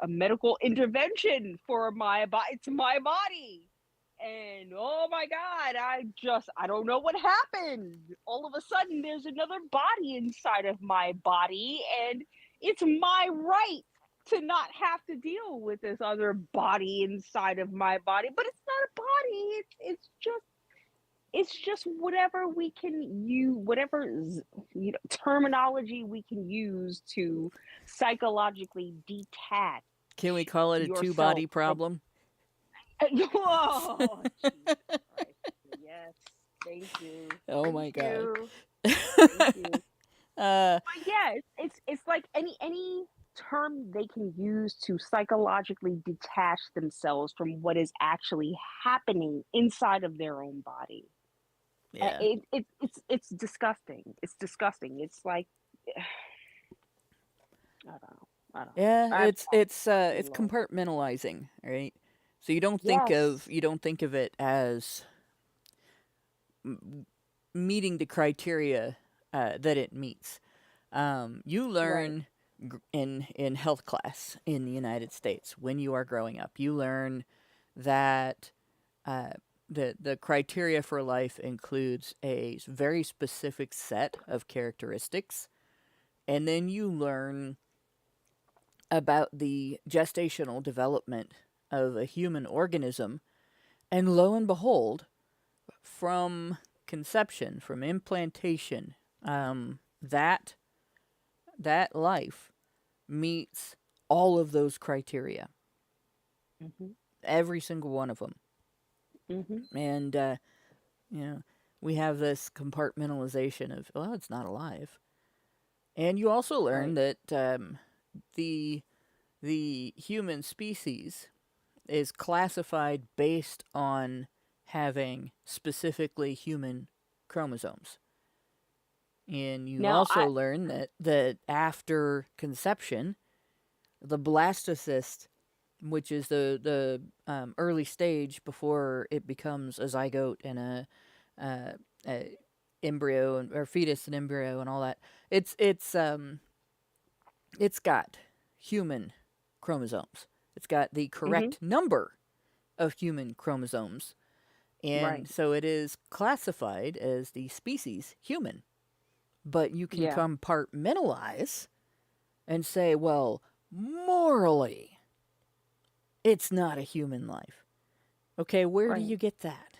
a medical intervention for my body. It's my body. And oh my God, I don't know what happened. All of a sudden there's another body inside of my body, and it's my right to not have to deal with this other body inside of my body. But it's not a body. It's just whatever we can use, whatever terminology we can use to psychologically detach. Can we call it a two-body problem? Oh, Jesus Christ. Yes, thank you. Oh my God. Thank you. But yeah, it's like any term they can use to psychologically detach themselves from what is actually happening inside of their own body. Yeah. It's disgusting. It's disgusting. It's like I don't know. Yeah, it's compartmentalizing, right? So you don't think of it as meeting the criteria that it meets. You learn in health class in the United States when you are growing up. You learn that the criteria for life includes a very specific set of characteristics, and then you learn about the gestational development of a human organism, and lo and behold, from conception, from implantation, that life meets all of those criteria. Every single one of them. And we have this compartmentalization of, well, it's not alive. And you also learn that the human species is classified based on having specifically human chromosomes. And you learn that after conception, the blastocyst, which is the early stage before it becomes a zygote and a embryo or fetus and embryo and all that, it's got human chromosomes. It's got the correct number of human chromosomes. And so it is classified as the species human. But you can compartmentalize and say, well, morally, it's not a human life. Okay, where do you get that?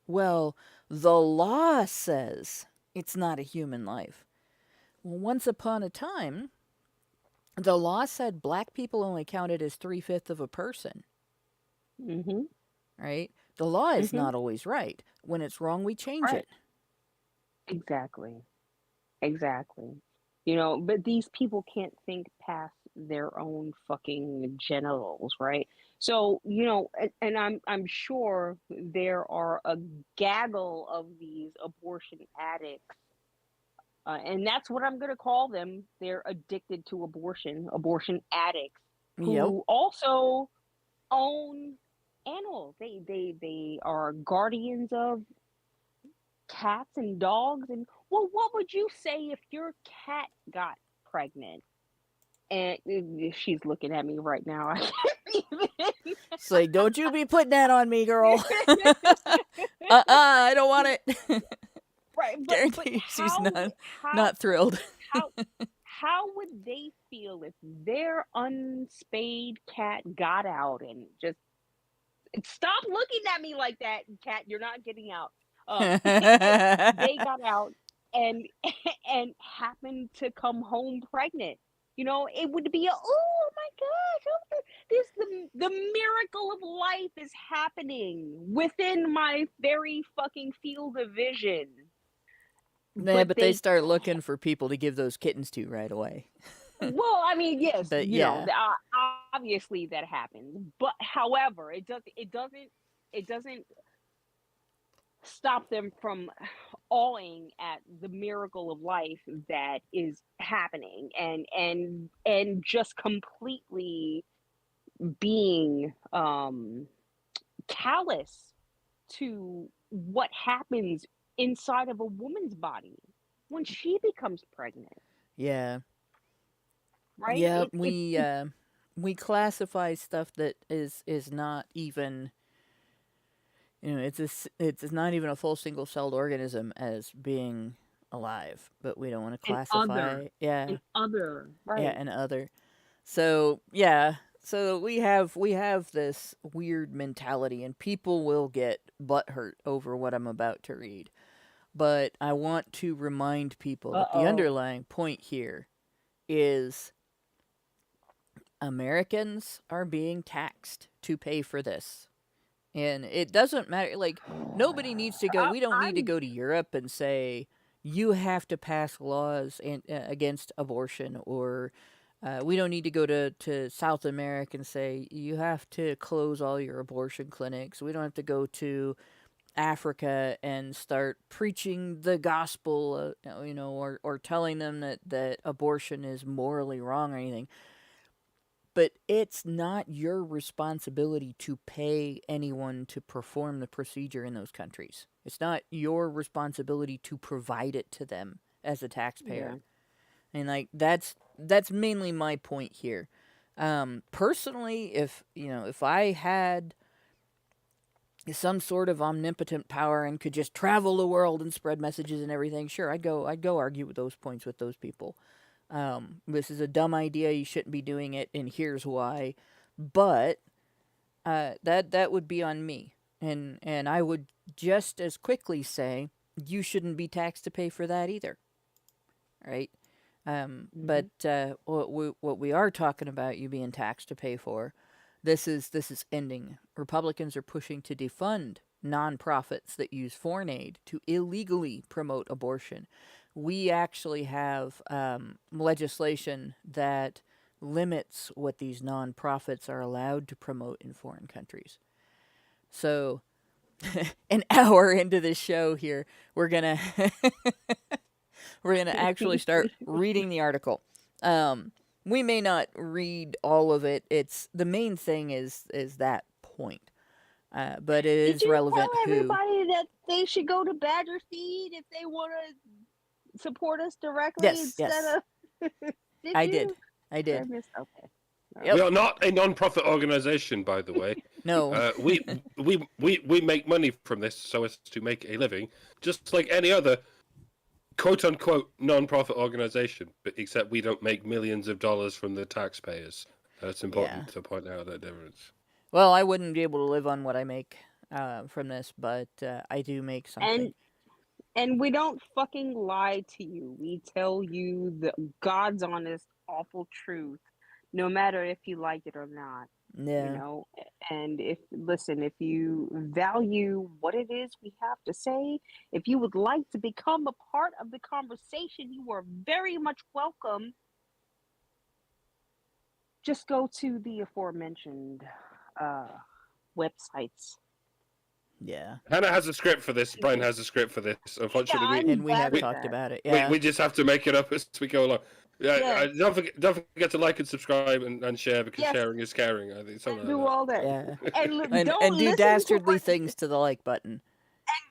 Well, the law says it's not a human life. Well, once upon a time, the law said black people only counted as 3/5 of a person. Right? The law is not always right. When it's wrong, we change it. Exactly. But these people can't think past their own fucking genitals, right? So, and I'm sure there are a gaggle of these abortion addicts And that's what I'm going to call them. They're addicted to abortion addicts Yep. who also own animals. They are guardians of cats and dogs. And well, what would you say if your cat got pregnant? And she's looking at me right now. I can't even. It's like, don't you be putting that on me, girl. I don't want it. Right, but Guarantee she's how not thrilled. how would they feel if their unspayed cat got out and just stop looking at me like that, cat? You're not getting out. They got out and happened to come home pregnant. It would be oh my gosh, this the miracle of life is happening within my very fucking field of vision. Nah, but they start looking for people to give those kittens to right away. Well, I mean, yes, But you know, yeah. obviously that happens, but however, it doesn't stop them from awing at the miracle of life that is happening, and just completely being callous to what happens inside of a woman's body when she becomes pregnant. Yeah. Right? Yeah, we classify stuff that is not even, it's not even a full single-celled organism as being alive, but we don't want to classify. An other, right? Yeah, and other. So yeah, so we have this weird mentality, and people will get butthurt over what I'm about to read. But I want to remind people that the underlying point here is Americans are being taxed to pay for this. And it doesn't matter. Like, nobody needs to go. We don't need to go to Europe and say, you have to pass laws against abortion. Or we don't need to go to South America and say, you have to close all your abortion clinics. We don't have to go to Africa and start preaching the gospel, or telling them that abortion is morally wrong or anything. But it's not your responsibility to pay anyone to perform the procedure in those countries. It's not your responsibility to provide it to them as a taxpayer. Yeah. And like that's mainly my point here. Personally, if I had some sort of omnipotent power and could just travel the world and spread messages and everything, sure, I'd go argue with those points with those people. This is a dumb idea, you shouldn't be doing it, and here's why. But that would be on me. And I would just as quickly say, you shouldn't be taxed to pay for that either. Right? But what we are talking about you being taxed to pay for, this is ending. Republicans are pushing to defund nonprofits that use foreign aid to illegally promote abortion. We actually have legislation that limits what these nonprofits are allowed to promote in foreign countries. So, an hour into this show here, we're gonna actually start reading the article. We may not read all of it. It's the main thing is that point, but it is relevant. Did you tell everybody that they should go to Badger Feed if they want to support us directly instead of? I did. Okay. Yep. We are not a non-profit organization, by the way. No. We make money from this so as to make a living, just like any other quote-unquote non-profit organization, but except we don't make millions of dollars from the taxpayers. It's important to point out that difference. Well, I wouldn't be able to live on what I make from this, but I do make something. And we don't fucking lie to you. We tell you the God's honest, awful truth, no matter if you like it or not. Yeah. And if you value what it is we have to say, if you would like to become a part of the conversation, you are very much welcome. Just go to the aforementioned websites Yeah. Hannah has a script for this. Brian has a script for this. Unfortunately, I'm And we have glad talked that. about it. Yeah. we just have to make it up as we go along. Yeah, Yes. don't forget to like and subscribe and share, because Yes. sharing is caring. I think something Do like that. all that. Yeah. And don't And do listen dastardly to things to the like button.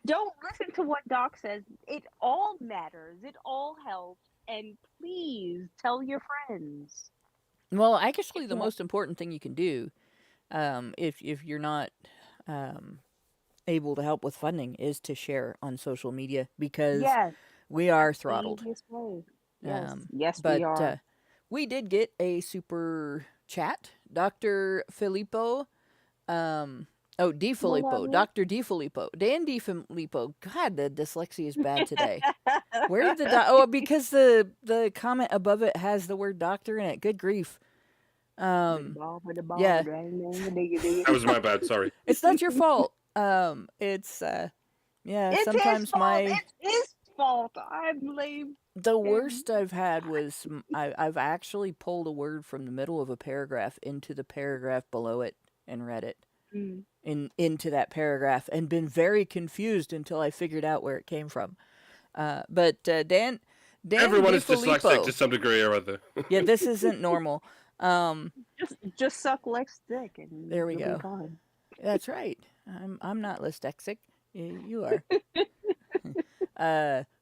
don't listen to what Doc says. It all matters. It all helps. And please tell your friends. Well, actually, the Yeah. most important thing you can do, if you're not able to help with funding, is to share on social media, because Yes. we are The throttled. easiest way. Yes. Um, Yes, but we are. we did get a super chat, Dr. Filippo. Di Filippo, Dr. Di Filippo, Dan Di Filippo. God, the dyslexia is bad today. Where did the because the comment above it has the word doctor in it. Good grief. Yeah. That was my bad. Sorry. It's not your fault. It's It's sometimes his fault. my It's his fault. I'm lame. the worst I've had was I've actually pulled a word from the middle of a paragraph into the paragraph below it and read it into that paragraph and been very confused until I figured out where it came from. But Dan Everyone is DiFilippo, dyslexic to some degree or other. yeah, this isn't normal. Just suck Lex dick and There we you'll be go. fine. That's right. I'm not dyslexic. You are.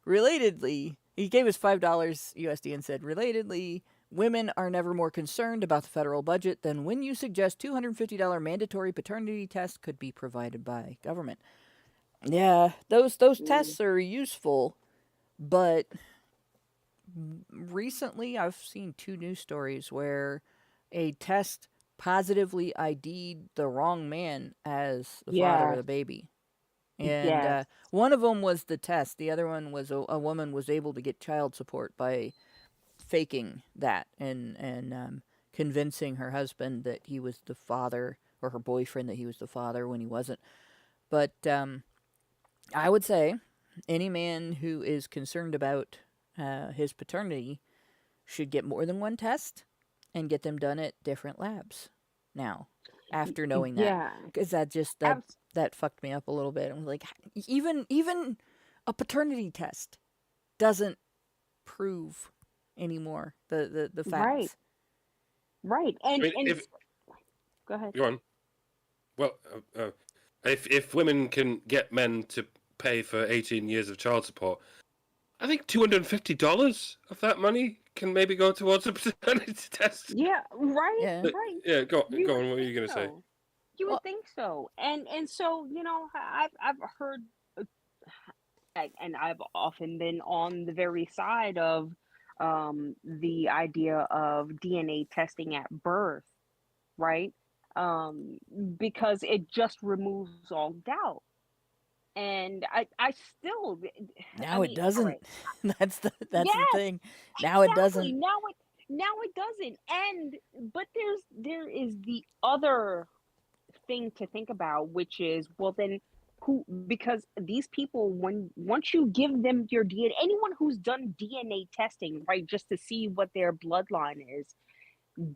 Relatedly, he gave us $5 USD and said, relatedly, women are never more concerned about the federal budget than when you suggest $250 mandatory paternity test could be provided by government. Yeah, those tests are useful, but recently I've seen 2 news stories where a test positively ID'd the wrong man as the father of the baby. And one of them was the test. The other one was a woman was able to get child support by faking that and convincing her husband that he was the father, or her boyfriend that he was the father when he wasn't. But I would say any man who is concerned about his paternity should get more than one test and get them done at different labs now, after knowing that. Yeah. Because that fucked me up a little bit. I'm like, even a paternity test doesn't prove anymore the facts. Right. And, I mean, and go ahead. Go on. Well, if women can get men to pay for 18 years of child support, I think $250 of that money can maybe go towards a paternity test. Yeah, right. Yeah. Right. Yeah, go on. You What would were you think going to say? so. You would think so. And so, I've heard and I've often been on the very side of the idea of DNA testing at birth, right? Because it just removes all doubt. And I still Now it all doesn't. right. That's the Yes, thing. Now it exactly. doesn't. Now it doesn't. But there is the other thing to think about, which is, well, then because these people, once you give them your DNA, anyone who's done DNA testing, right, just to see what their bloodline is,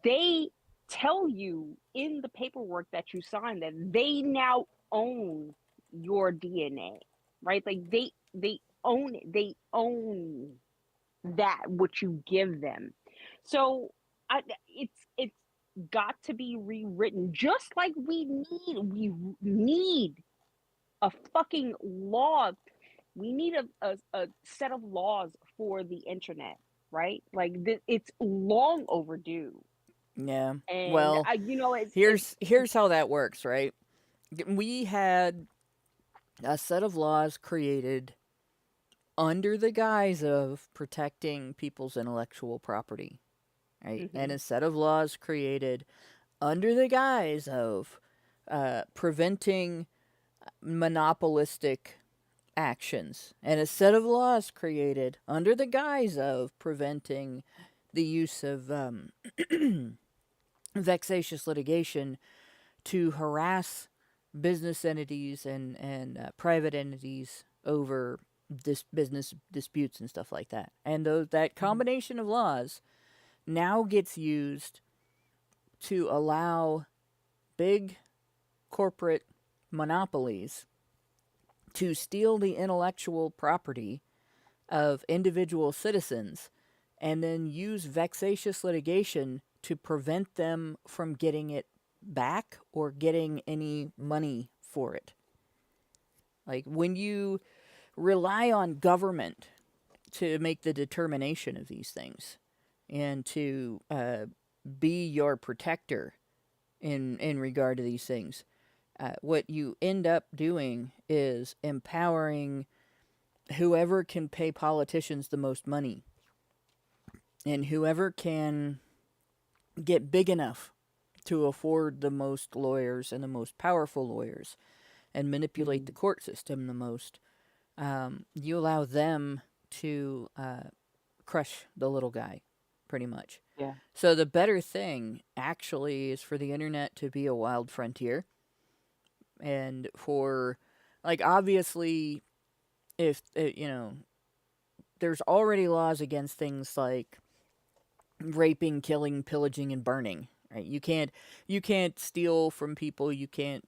they tell you in the paperwork that you sign that they now own your DNA, right? Like they own it. They own that which you give them. So it's got to be rewritten, just like we need a fucking law. We need a set of laws for the internet, right? Like it's long overdue. Yeah. And Well, here's how that works, right? We had a set of laws created under the guise of protecting people's intellectual property, right? And a set of laws created under the guise of preventing monopolistic actions, and a set of laws created under the guise of preventing the use of vexatious litigation to harass business entities and private entities over this business disputes and stuff like that. And that combination of laws now gets used to allow big corporate monopolies to steal the intellectual property of individual citizens and then use vexatious litigation to prevent them from getting it back or getting any money for it. Like, when you rely on government to make the determination of these things and to be your protector in regard to these things, what you end up doing is empowering whoever can pay politicians the most money and whoever can get big enough to afford the most lawyers and the most powerful lawyers and manipulate the court system the most. You allow them to crush the little guy, pretty much. Yeah. So the better thing, actually, is for the internet to be a wild frontier. And for, like, obviously, if, there's already laws against things like raping, killing, pillaging, and burning. Right? You can't steal from people. You can't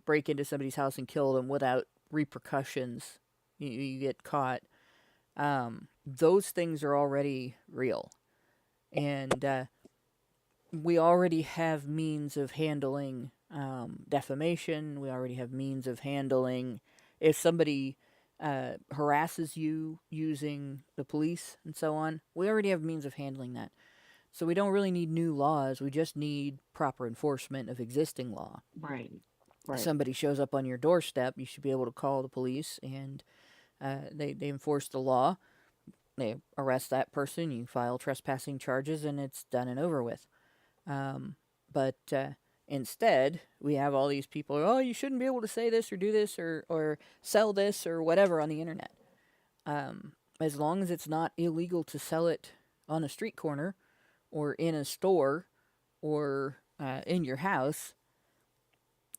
break into somebody's house and kill them without repercussions. You get caught. Those things are already real. And we already have means of handling defamation. We already have means of handling if somebody harasses you using the police and so on. We already have means of handling that. So we don't really need new laws. We just need proper enforcement of existing law. Right. Somebody shows up on your doorstep, you should be able to call the police, and they enforce the law. They arrest that person, you file trespassing charges, and it's done and over with. But instead, we have all these people, oh, you shouldn't be able to say this or do this or sell this or whatever on the internet. As long as it's not illegal to sell it on a street corner or in a store or in your house,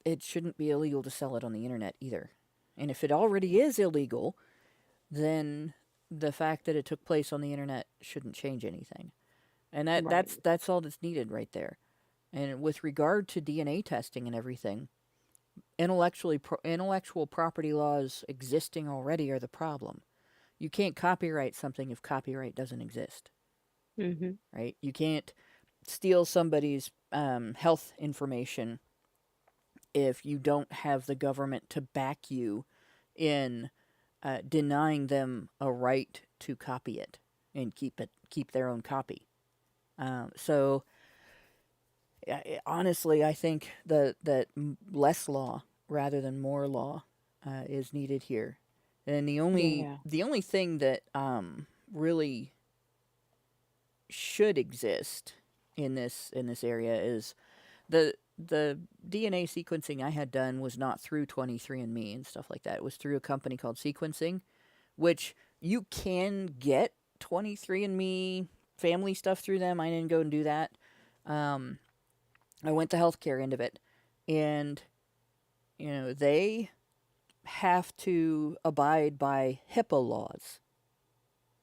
it shouldn't be illegal to sell it on the internet either. And if it already is illegal, then the fact that it took place on the internet shouldn't change anything. And that's all that's needed right there. And with regard to DNA testing and everything, intellectual property laws existing already are the problem. You can't copyright something if copyright doesn't exist. Mm-hmm. Right? You can't steal somebody's health information if you don't have the government to back you in denying them a right to copy it and keep their own copy. So honestly, I think that less law rather than more law is needed here. And the only thing that really should exist in this area is the DNA sequencing I had done was not through 23andMe and stuff like that. It was through a company called Sequencing, which you can get 23andMe family stuff through them. I didn't go and do that. I went the healthcare end of it, and they have to abide by HIPAA laws.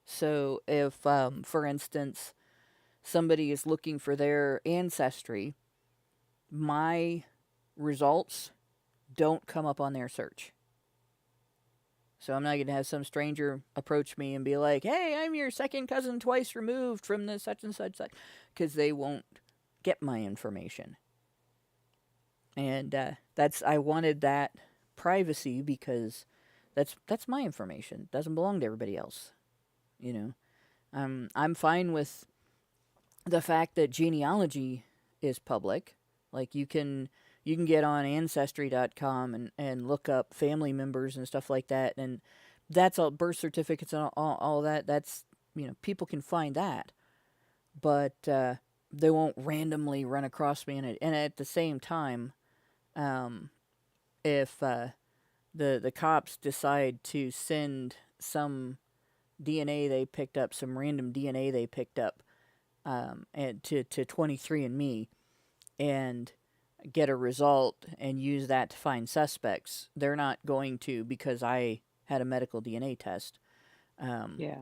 So if, for instance, somebody is looking for their ancestry, my results don't come up on their search. So I'm not going to have some stranger approach me and be like, hey, I'm your second cousin twice removed from the such and such, because they won't get my information. And I wanted that privacy because that's my information. It doesn't belong to everybody else. I'm fine with the fact that genealogy is public. Like, you can get on Ancestry.com and look up family members and stuff like that, and that's all, birth certificates and all that. That's, people can find that, but they won't randomly run across me in it. And at the same time, if the cops decide to send some DNA they picked up, some random DNA they picked up, and to 23andMe, and get a result and use that to find suspects, they're not going to, because I had a medical DNA test,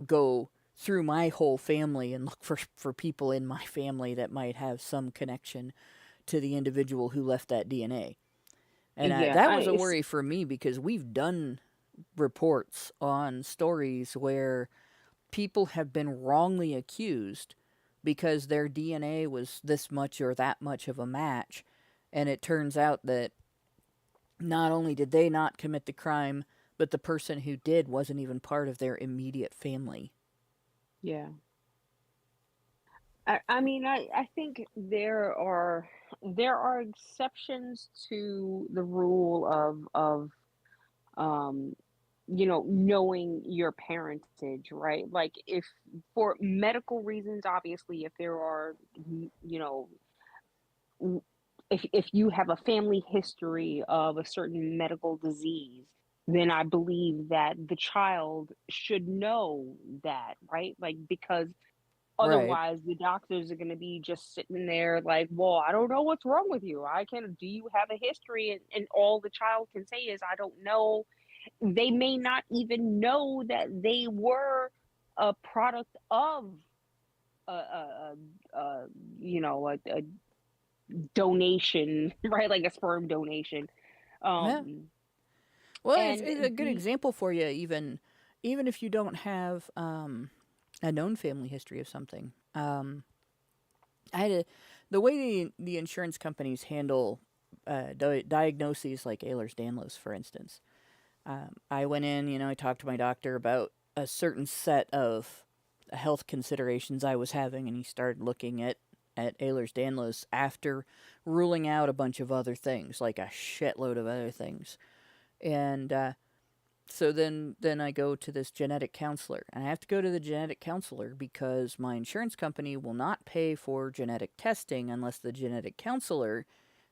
go through my whole family and look for people in my family that might have some connection to the individual who left that DNA. And that was a worry for me, because we've done reports on stories where people have been wrongly accused because their DNA was this much or that much of a match, and it turns out that not only did they not commit the crime, but the person who did wasn't even part of their immediate family. Yeah. I mean, I think there are exceptions to the rule of knowing your parentage, right? Like, if for medical reasons, obviously, if there are, you know, if you have a family history of a certain medical disease, then I believe that the child should know that, right? Like, because Right. otherwise the doctors are going to be just sitting there like, well, I don't know what's wrong with you. Do you have a history? And all the child can say is, I don't know. They may not even know that they were a product of a, a, a, a donation, right? Like a sperm donation. Yeah. Um, Well, and it's a good the, example for you, even if you don't have a known family history of something. I had the way the insurance companies handle diagnoses like Ehlers-Danlos, for instance. I went in, I talked to my doctor about a certain set of health considerations I was having, and he started looking at Ehlers-Danlos after ruling out a bunch of other things, like a shitload of other things. And so then I go to this genetic counselor, and I have to go to the genetic counselor because my insurance company will not pay for genetic testing unless the genetic counselor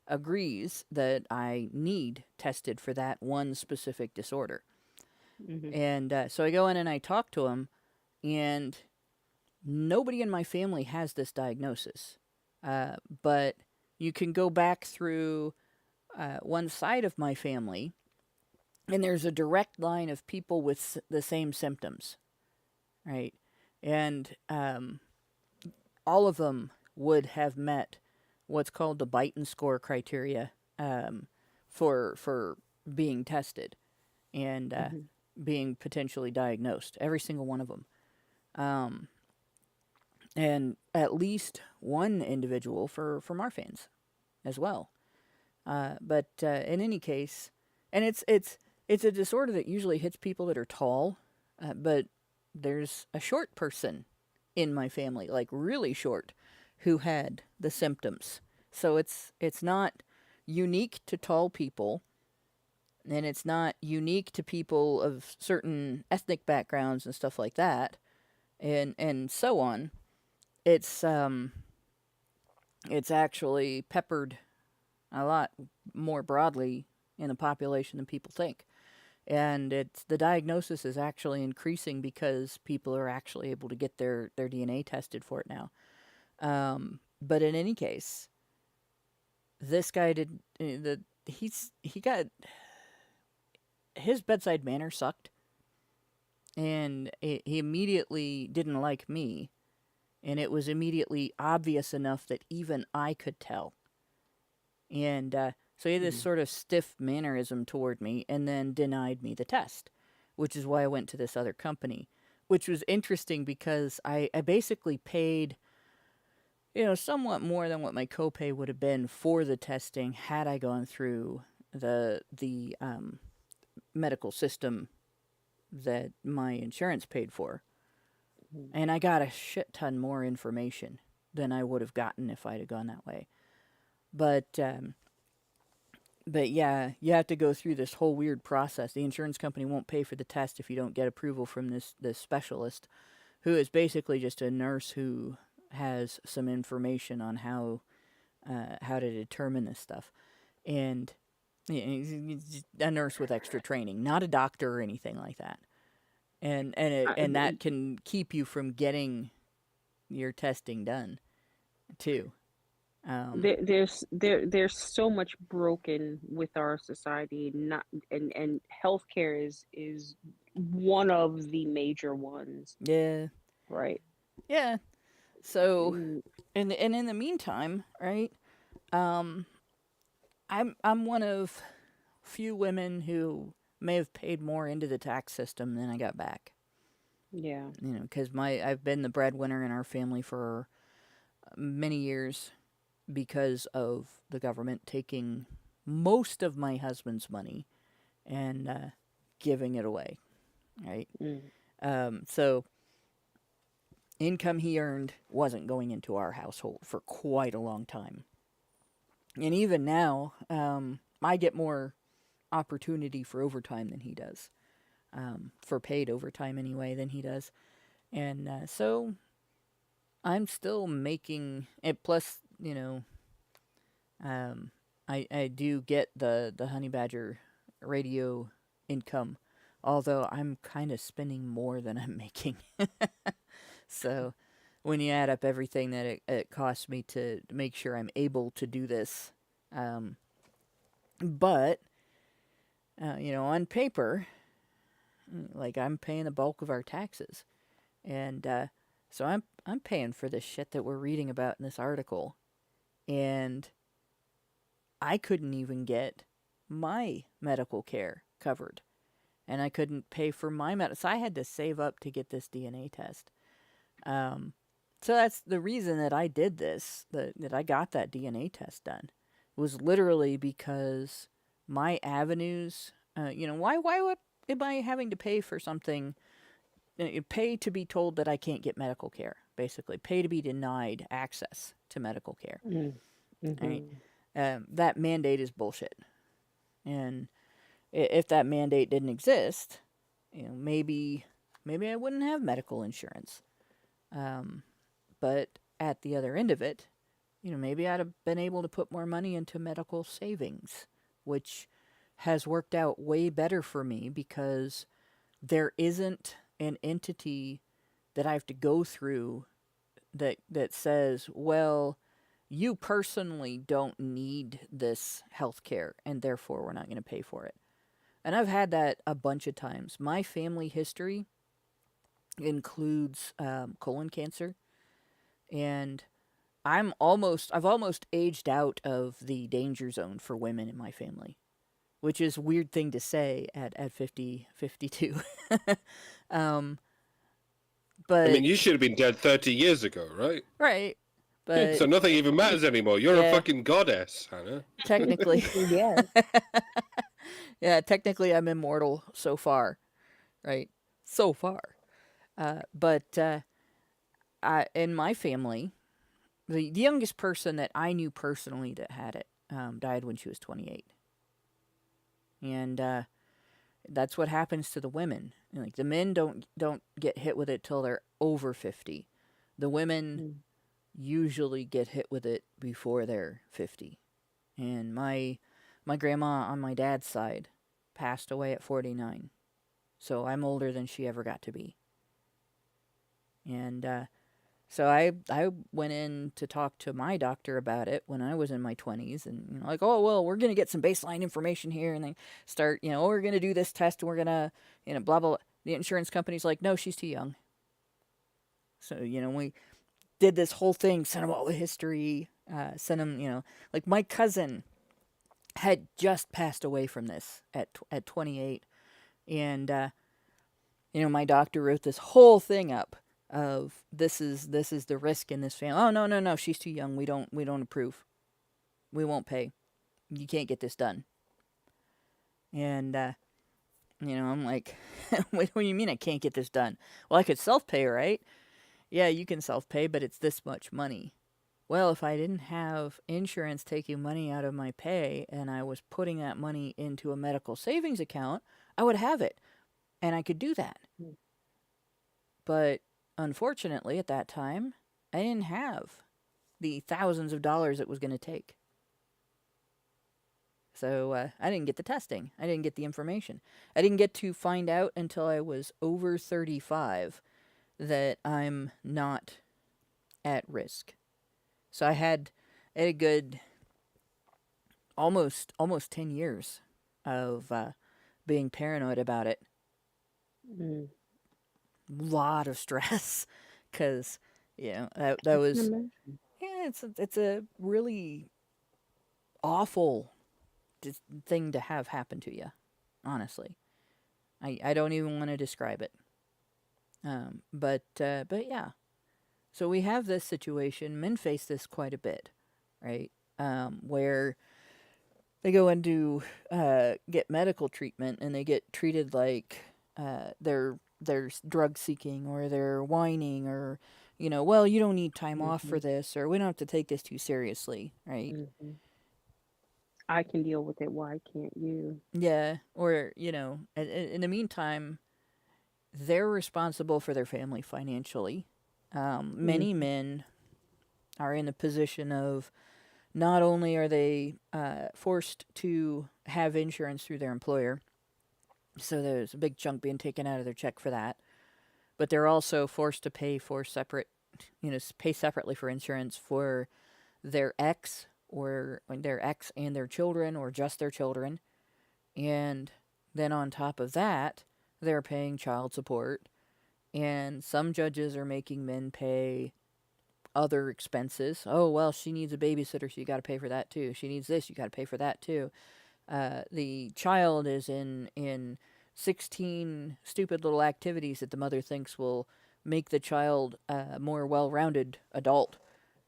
agrees that I need tested for that one specific disorder. mhm. And so I go in and I talk to him, and nobody in my family has this diagnosis. But you can go back through one side of my family, and there's a direct line of people with the same symptoms, right? And all of them would have met what's called the Beighton score criteria for being tested and Mhm. being potentially diagnosed. Every single one of them. And at least one individual from our fans as well. But in any case, and it's a disorder that usually hits people that are tall, but there's a short person in my family, like really short, who had the symptoms. So it's not unique to tall people, and it's not unique to people of certain ethnic backgrounds and stuff like that, and so on. It's it's actually peppered a lot more broadly in the population than people think. And the diagnosis is actually increasing because people are actually able to get their DNA tested for it now. But in any case, this guy he got his bedside manner sucked, and he immediately didn't like me, and it was immediately obvious enough that even I could tell. And so he had this sort of stiff mannerism toward me, and then denied me the test, which is why I went to this other company, which was interesting because I basically paid, somewhat more than what my copay would have been for the testing had I gone through the medical system that my insurance paid for. And I got a shit ton more information than I would have gotten if I'd have gone that way. But yeah, you have to go through this whole weird process. The insurance company won't pay for the test if you don't get approval from this specialist, who is basically just a nurse who has some information on how to determine this stuff. And he's a nurse with extra training, not a doctor or anything like that. And that can keep you from getting your testing done too. There's so much broken with our society, not and healthcare is one of the major ones, Yeah. right? Yeah. So, Mm. and in the meantime, right? I'm one of few women who may have paid more into the tax system than I got back. Yeah. You know, because I've been the breadwinner in our family for many years because of the government taking most of my husband's money and giving it away, right? So income he earned wasn't going into our household for quite a long time. And even now, I get more opportunity for overtime than he does, for paid overtime anyway than he does. And so I'm still making it. Plus, you know, I do get the Honey Badger radio income, although I'm kind of spending more than I'm making. So when you add up everything that it costs me to make sure I'm able to do this, but you know, on paper, like I'm paying the bulk of our taxes, and so I'm paying for this shit that we're reading about in this article, and I couldn't even get my medical care covered, and I couldn't pay for my so I had to save up to get this DNA test. So that's the reason that I did this, that I got that DNA test done, was literally because my avenues, you know, why am I having to pay for something, pay to be told that I can't get medical care, basically, pay to be denied access to medical care. Right? That mandate is bullshit. And if that mandate didn't exist, you know, maybe I wouldn't have medical insurance. But at the other end of it, you know, maybe I'd have been able to put more money into medical savings, which has worked out way better for me because there isn't an entity that I have to go through that says, well, you personally don't need this health care, and therefore we're not going to pay for it. And I've had that a bunch of times. My family history includes colon cancer, and I've almost aged out of the danger zone for women in my family, which is a weird thing to say at 50, 52. But I mean, you should have been dead 30 years ago, right? Right. But So nothing even matters anymore. You're a fucking goddess, Hannah. Technically. Yeah. Yeah, technically I'm immortal so far. Right? So far. But in my family, the youngest person that I knew personally that had it died when she was 28. And that's what happens to the women. Like the men don't get hit with it till they're over 50. The women usually get hit with it before they're 50. And my grandma on my dad's side passed away at 49. So I'm older than she ever got to be. And so I went in to talk to my doctor about it when I was in my 20s, and you know, like, oh well, we're gonna get some baseline information here, and they start, you know, we're gonna do this test, and we're gonna, you know, blah blah. The insurance company's like, no, she's too young. So you know, we did this whole thing, sent them all the history, sent them, you know, like my cousin had just passed away from this at 28, and you know, my doctor wrote this whole thing up of this is the risk in this family. Oh no, she's too young. We don't approve. We won't pay. You can't get this done. And you know, I'm like, what do you mean I can't get this done? Well, I could self-pay, right? Yeah, you can self-pay, but it's this much money. Well, if I didn't have insurance taking money out of my pay and I was putting that money into a medical savings account, I would have it. And I could do that. But unfortunately, at that time, I didn't have the thousands of dollars it was going to take. So I didn't get the testing. I didn't get the information. I didn't get to find out until I was over 35 that I'm not at risk. So I had a good almost 10 years of being paranoid about it. Lot of stress, because you know that was it's a really awful thing to have happen to you, honestly. I don't even want to describe it. But yeah. So we have this situation. Men face this quite a bit, right? Where they go and do get medical treatment, and they get treated like they're drug seeking, or they're whining, or well, you don't need time off for this, or we don't have to take this too seriously, right? I can deal with it. Why can't you? Yeah, or in the meantime, they're responsible for their family financially. Many men are in the position of not only are they forced to have insurance through their employer, so there's a big chunk being taken out of their check for that, but they're also forced to pay pay separately for insurance for their ex, or their ex and their children, or just their children. And then on top of that, they're paying child support. And some judges are making men pay other expenses. Oh, well, she needs a babysitter, so you got to pay for that too. She needs this, you got to pay for that too. The child is in 16 stupid little activities that the mother thinks will make the child a more well-rounded adult.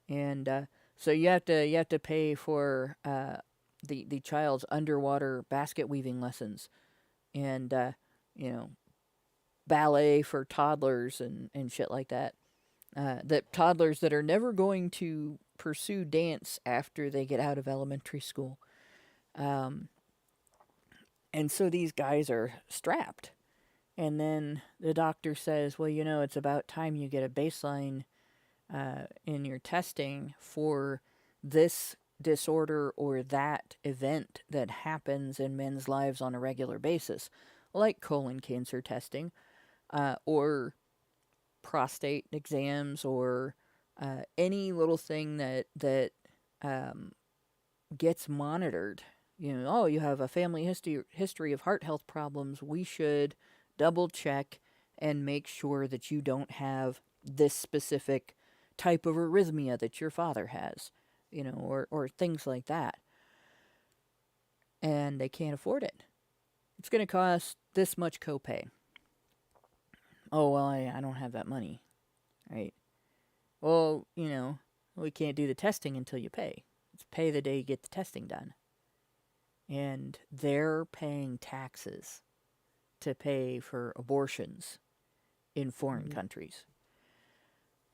And so you have to pay for the child's underwater basket weaving lessons, and ballet for toddlers and shit like that. That toddlers that are never going to pursue dance after they get out of elementary school. And so these guys are strapped. And then the doctor says, well, it's about time you get a baseline in your testing for this disorder or that event that happens in men's lives on a regular basis, like colon cancer testing, or prostate exams, or any little thing that gets monitored. You have a family history of heart health problems. We should double check and make sure that you don't have this specific type of arrhythmia that your father has, or things like that. And they can't afford it. It's going to cost this much copay. Oh, well, I don't have that money, right? Well, we can't do the testing until you pay. It's pay the day you get the testing done. And they're paying taxes to pay for abortions in foreign countries.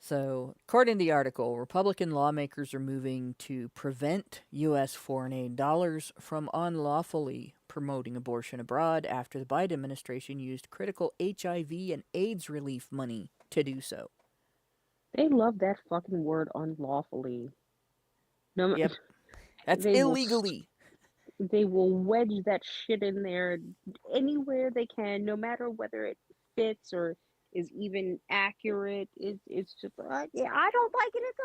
So, according to the article, Republican lawmakers are moving to prevent U.S. foreign aid dollars from unlawfully promoting abortion abroad after the Biden administration used critical HIV and AIDS relief money to do so. They love that fucking word, unlawfully. No, Yep. That's illegally. They will wedge that shit in there anywhere they can, no matter whether it fits or is even accurate. It's just like, yeah, I don't like it. It's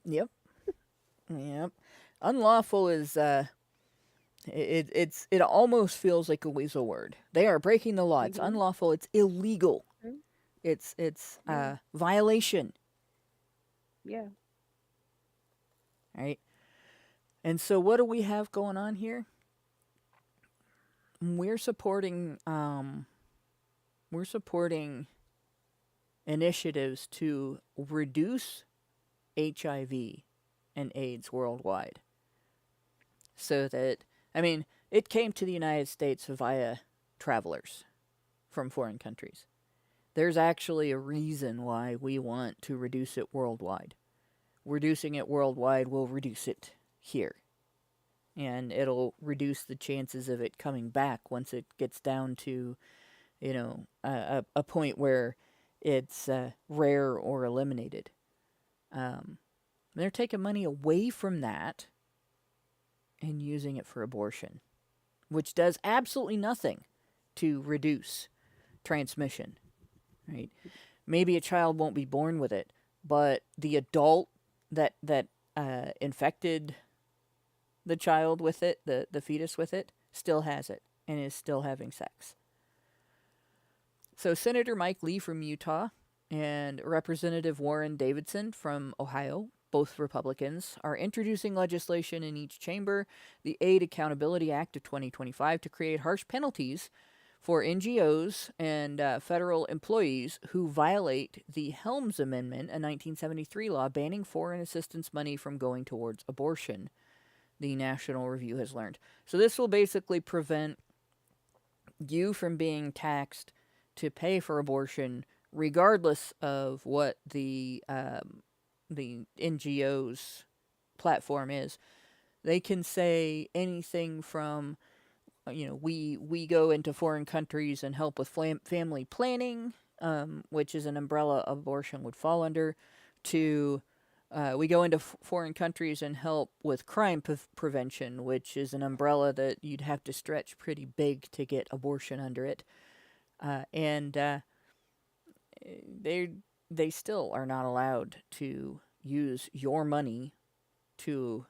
unlawful. Yep. Unlawful is it almost feels like a weasel word. They are breaking the law. It's unlawful. It's illegal. It's violation. Yeah. Right. And so what do we have going on here? We're supporting initiatives to reduce HIV and AIDS worldwide. So that, it came to the United States via travelers from foreign countries. There's actually a reason why we want to reduce it worldwide. Reducing it worldwide will reduce it here. And it'll reduce the chances of it coming back once it gets down to, a point where it's rare or eliminated. They're taking money away from that and using it for abortion, which does absolutely nothing to reduce transmission, right? Maybe a child won't be born with it, but the adult that infected the child with it, the fetus with it, still has it and is still having sex. So Senator Mike Lee from Utah and Representative Warren Davidson from Ohio both Republicans, are introducing legislation in each chamber, the Aid Accountability Act of 2025, to create harsh penalties for NGOs and federal employees who violate the Helms Amendment, a 1973 law banning foreign assistance money from going towards abortion, the National Review has learned. So this will basically prevent you from being taxed to pay for abortion, regardless of what the NGO's platform is. They can say anything from, we go into foreign countries and help with family planning, which is an umbrella abortion would fall under, to we go into foreign countries and help with crime prevention, which is an umbrella that you'd have to stretch pretty big to get abortion under it. They still are not allowed to use your money to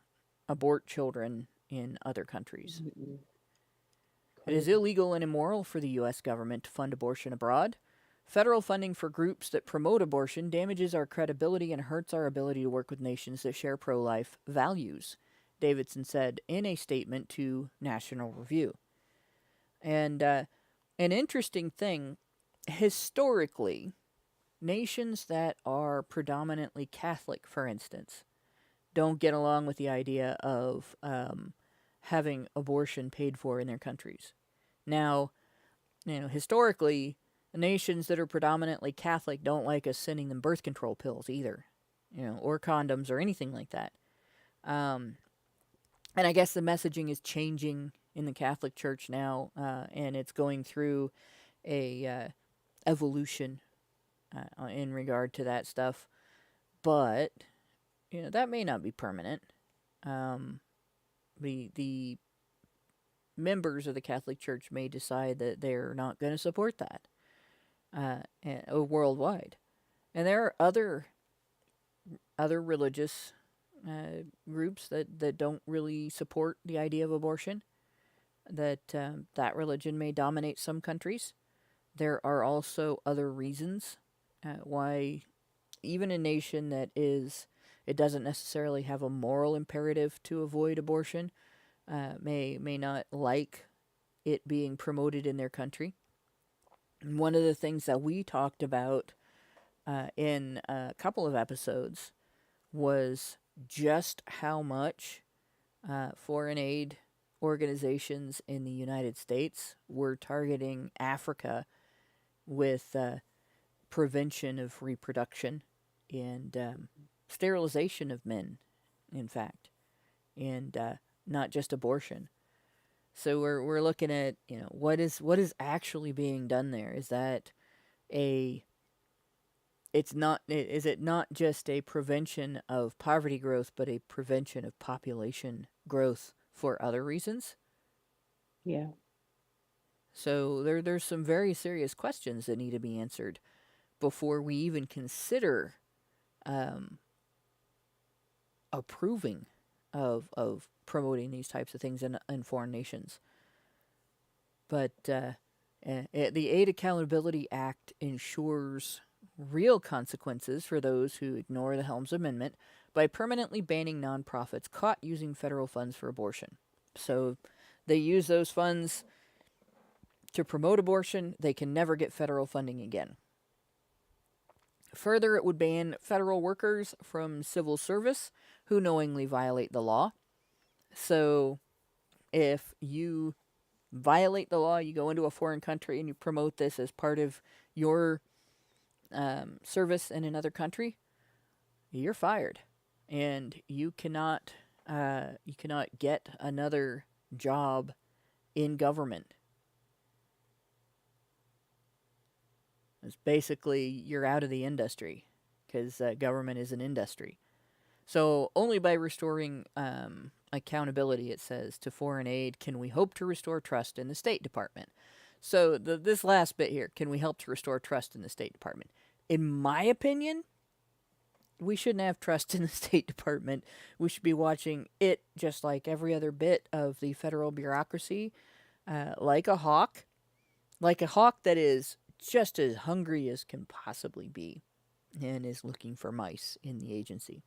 abort children in other countries. Mm-hmm. It is illegal and immoral for the U.S. government to fund abortion abroad. Federal funding for groups that promote abortion damages our credibility and hurts our ability to work with nations that share pro-life values, Davidson said in a statement to National Review. And an interesting thing, historically, nations that are predominantly Catholic, for instance, don't get along with the idea of having abortion paid for in their countries. Now, historically, nations that are predominantly Catholic don't like us sending them birth control pills either, or condoms or anything like that. And I guess the messaging is changing in the Catholic Church now, and it's going through a evolution in regard to that stuff. But, that may not be permanent. The members of the Catholic Church may decide that they're not going to support that worldwide. And there are other religious groups that don't really support the idea of abortion, that religion may dominate some countries. There are also other reasons why even a nation that it doesn't necessarily have a moral imperative to avoid abortion, may not like it being promoted in their country. And one of the things that we talked about in a couple of episodes was just how much foreign aid organizations in the United States were targeting Africa with prevention of reproduction and sterilization of men, in fact, and not just abortion. So we're looking at what is actually being done there. Is that is it not just a prevention of poverty growth, but a prevention of population growth for other reasons? Yeah. So there's some very serious questions that need to be answered before we even consider approving of promoting these types of things in foreign nations. But the Aid Accountability Act ensures real consequences for those who ignore the Helms Amendment by permanently banning nonprofits caught using federal funds for abortion. So they use those funds to promote abortion. They can never get federal funding again. Further, it would ban federal workers from civil service who knowingly violate the law. So if you violate the law, you go into a foreign country and you promote this as part of your service in another country, you're fired, and you cannot get another job in government. It's basically you're out of the industry because government is an industry. So only by restoring accountability, it says, to foreign aid can we hope to restore trust in the State Department. So this last bit here, can we help to restore trust in the State Department? In my opinion, we shouldn't have trust in the State Department. We should be watching it just like every other bit of the federal bureaucracy, like a hawk that is just as hungry as can possibly be and is looking for mice in the agency.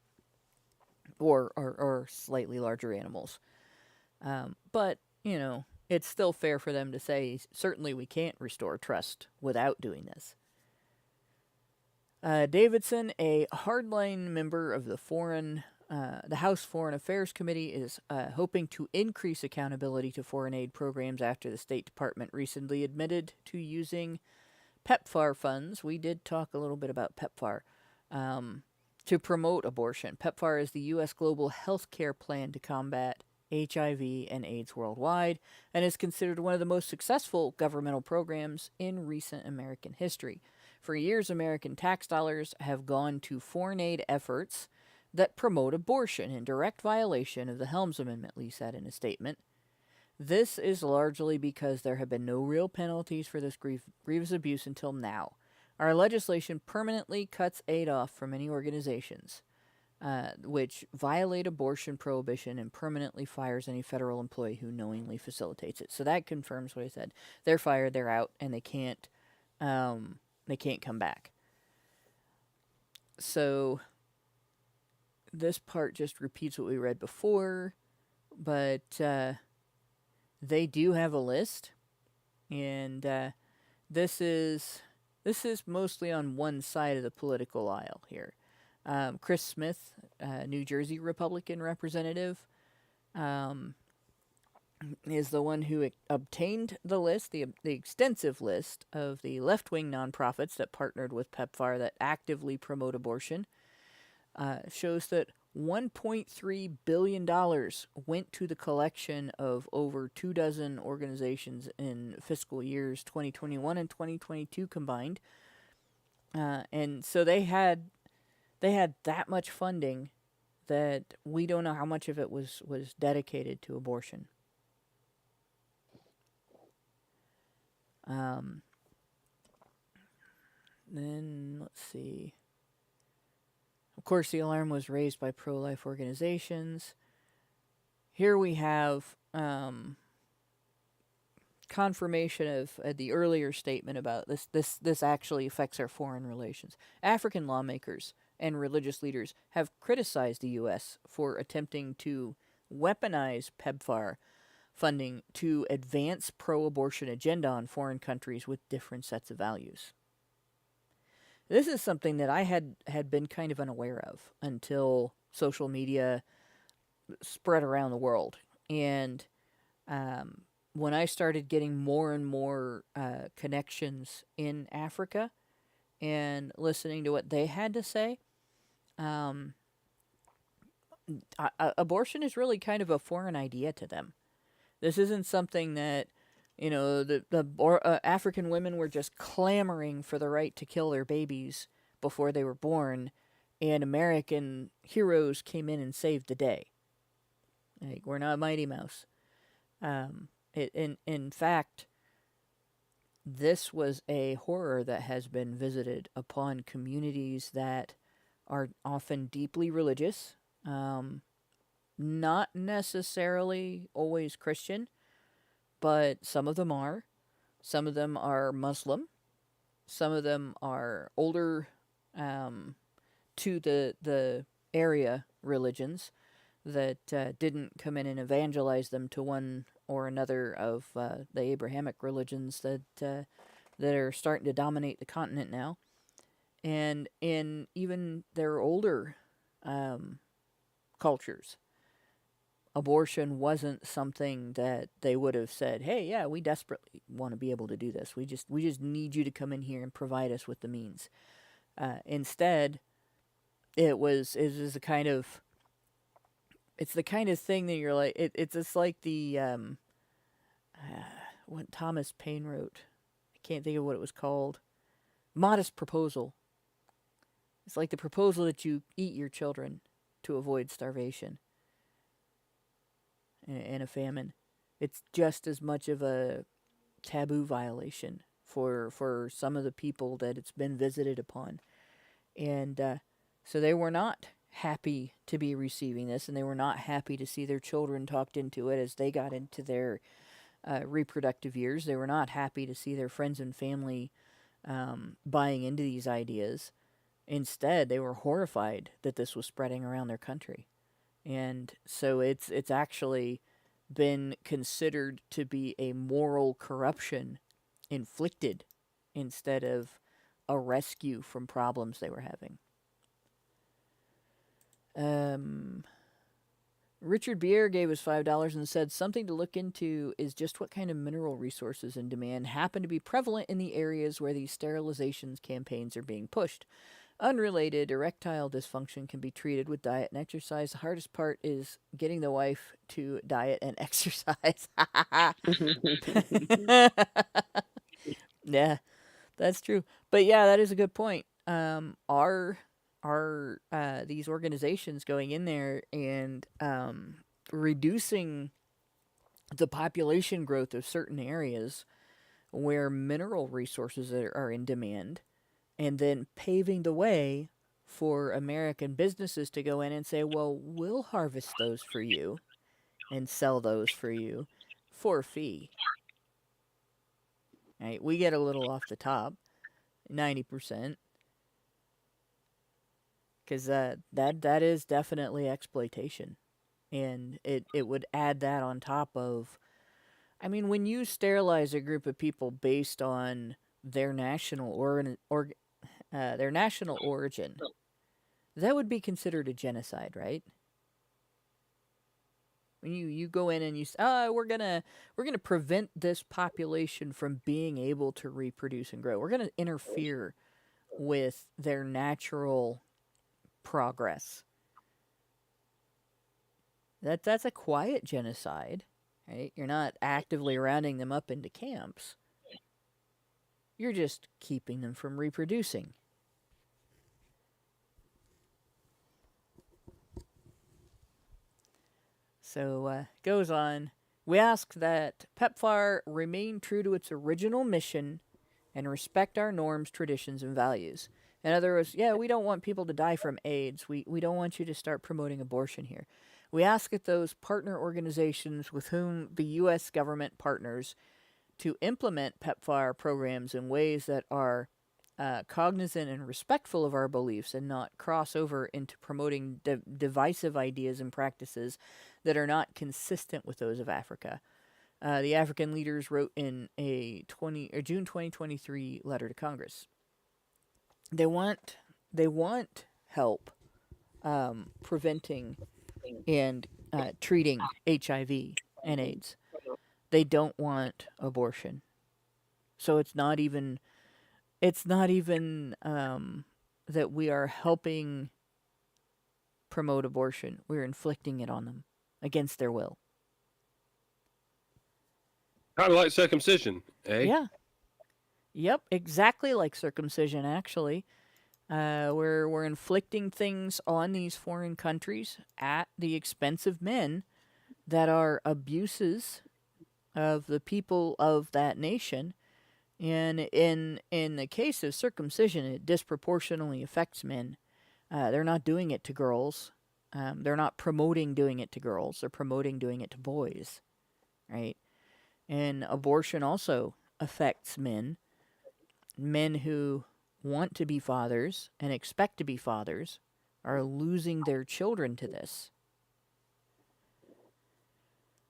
or slightly larger animals. But, you know, it's still fair for them to say, certainly we can't restore trust without doing this. Davidson, a hardline member of the House Foreign Affairs Committee, is hoping to increase accountability to foreign aid programs after the State Department recently admitted to using PEPFAR funds. We did talk a little bit about PEPFAR to promote abortion. PEPFAR is the U.S. global health care plan to combat HIV and AIDS worldwide, and is considered one of the most successful governmental programs in recent American history. For years, American tax dollars have gone to foreign aid efforts that promote abortion in direct violation of the Helms Amendment, Lee said in a statement. This is largely because there have been no real penalties for this grievous abuse until now. Our legislation permanently cuts aid off from any organizations which violate abortion prohibition and permanently fires any federal employee who knowingly facilitates it. So that confirms what I said. They're fired, they're out, and they can't come back. So this part just repeats what we read before, but they do have a list, and this is mostly on one side of the political aisle here. Chris Smith, New Jersey Republican representative, is the one who obtained the list, the extensive list of the left-wing nonprofits that partnered with PEPFAR that actively promote abortion. Shows that $1.3 billion went to the collection of over 24 organizations in fiscal years 2021 and 2022 combined. And so they had that much funding that we don't know how much of it was dedicated to abortion. Then, let's see. Of course, the alarm was raised by pro-life organizations. Here we have confirmation of the earlier statement about this actually affects our foreign relations. African lawmakers and religious leaders have criticized the U.S. for attempting to weaponize PEPFAR funding to advance pro-abortion agenda on foreign countries with different sets of values. This is something that I had been kind of unaware of until social media spread around the world. And when I started getting more and more connections in Africa and listening to what they had to say, abortion is really kind of a foreign idea to them. This isn't something that, you know, the African women were just clamoring for the right to kill their babies before they were born, and American heroes came in and saved the day. Like, we're not Mighty Mouse. In fact, this was a horror that has been visited upon communities that are often deeply religious, not necessarily always Christian, but some of them are. Some of them are Muslim. Some of them are older to the area religions that didn't come in and evangelize them to one or another of the Abrahamic religions that are starting to dominate the continent now. And in even their older cultures, abortion wasn't something that they would have said, hey, yeah, we desperately want to be able to do this. We just need you to come in here and provide us with the means. Instead, it's the kind of thing that you're like, it's just like the, what Thomas Paine wrote. I can't think of what it was called. Modest Proposal. It's like the proposal that you eat your children to avoid starvation and a famine. It's just as much of a taboo violation for some of the people that it's been visited upon. And so they were not happy to be receiving this, and they were not happy to see their children talked into it as they got into their reproductive years. They were not happy to see their friends and family buying into these ideas. Instead, they were horrified that this was spreading around their country. And so it's actually been considered to be a moral corruption inflicted instead of a rescue from problems they were having. Richard Bier gave us $5 and said something to look into is just what kind of mineral resources in demand happen to be prevalent in the areas where these sterilizations campaigns are being pushed. Unrelated, erectile dysfunction can be treated with diet and exercise. The hardest part is getting the wife to diet and exercise. Yeah, that's true. But yeah, that is a good point. Are these organizations going in there and reducing the population growth of certain areas where mineral resources are in demand, and then paving the way for American businesses to go in and say, well, we'll harvest those for you and sell those for you for a fee. Right? We get a little off the top, 90%. Because that is definitely exploitation. And it would add that on top of... I mean, when you sterilize a group of people based on their national their national origin, that would be considered a genocide, right? When you go in and you say, we're gonna prevent this population from being able to reproduce and grow. We're gonna interfere with their natural progress. That's a quiet genocide, right? You're not actively rounding them up into camps. You're just keeping them from reproducing. So, goes on. We ask that PEPFAR remain true to its original mission and respect our norms, traditions, and values. In other words, yeah, we don't want people to die from AIDS. We don't want you to start promoting abortion here. We ask that those partner organizations with whom the U.S. government partners to implement PEPFAR programs in ways that are cognizant and respectful of our beliefs and not cross over into promoting divisive ideas and practices that are not consistent with those of Africa. The African leaders wrote in a June 2023 letter to Congress. They want help preventing and treating HIV and AIDS. They don't want abortion. So it's not even that we are helping promote abortion. We're inflicting it on them against their will. Kind of like circumcision, eh? Yeah. Yep, exactly like circumcision, actually. We're inflicting things on these foreign countries at the expense of men that are abuses of the people of that nation. And in the case of circumcision, it disproportionately affects men. They're not doing it to girls. They're not promoting doing it to girls. They're promoting doing it to boys, right? And abortion also affects men. Men who want to be fathers and expect to be fathers are losing their children to this.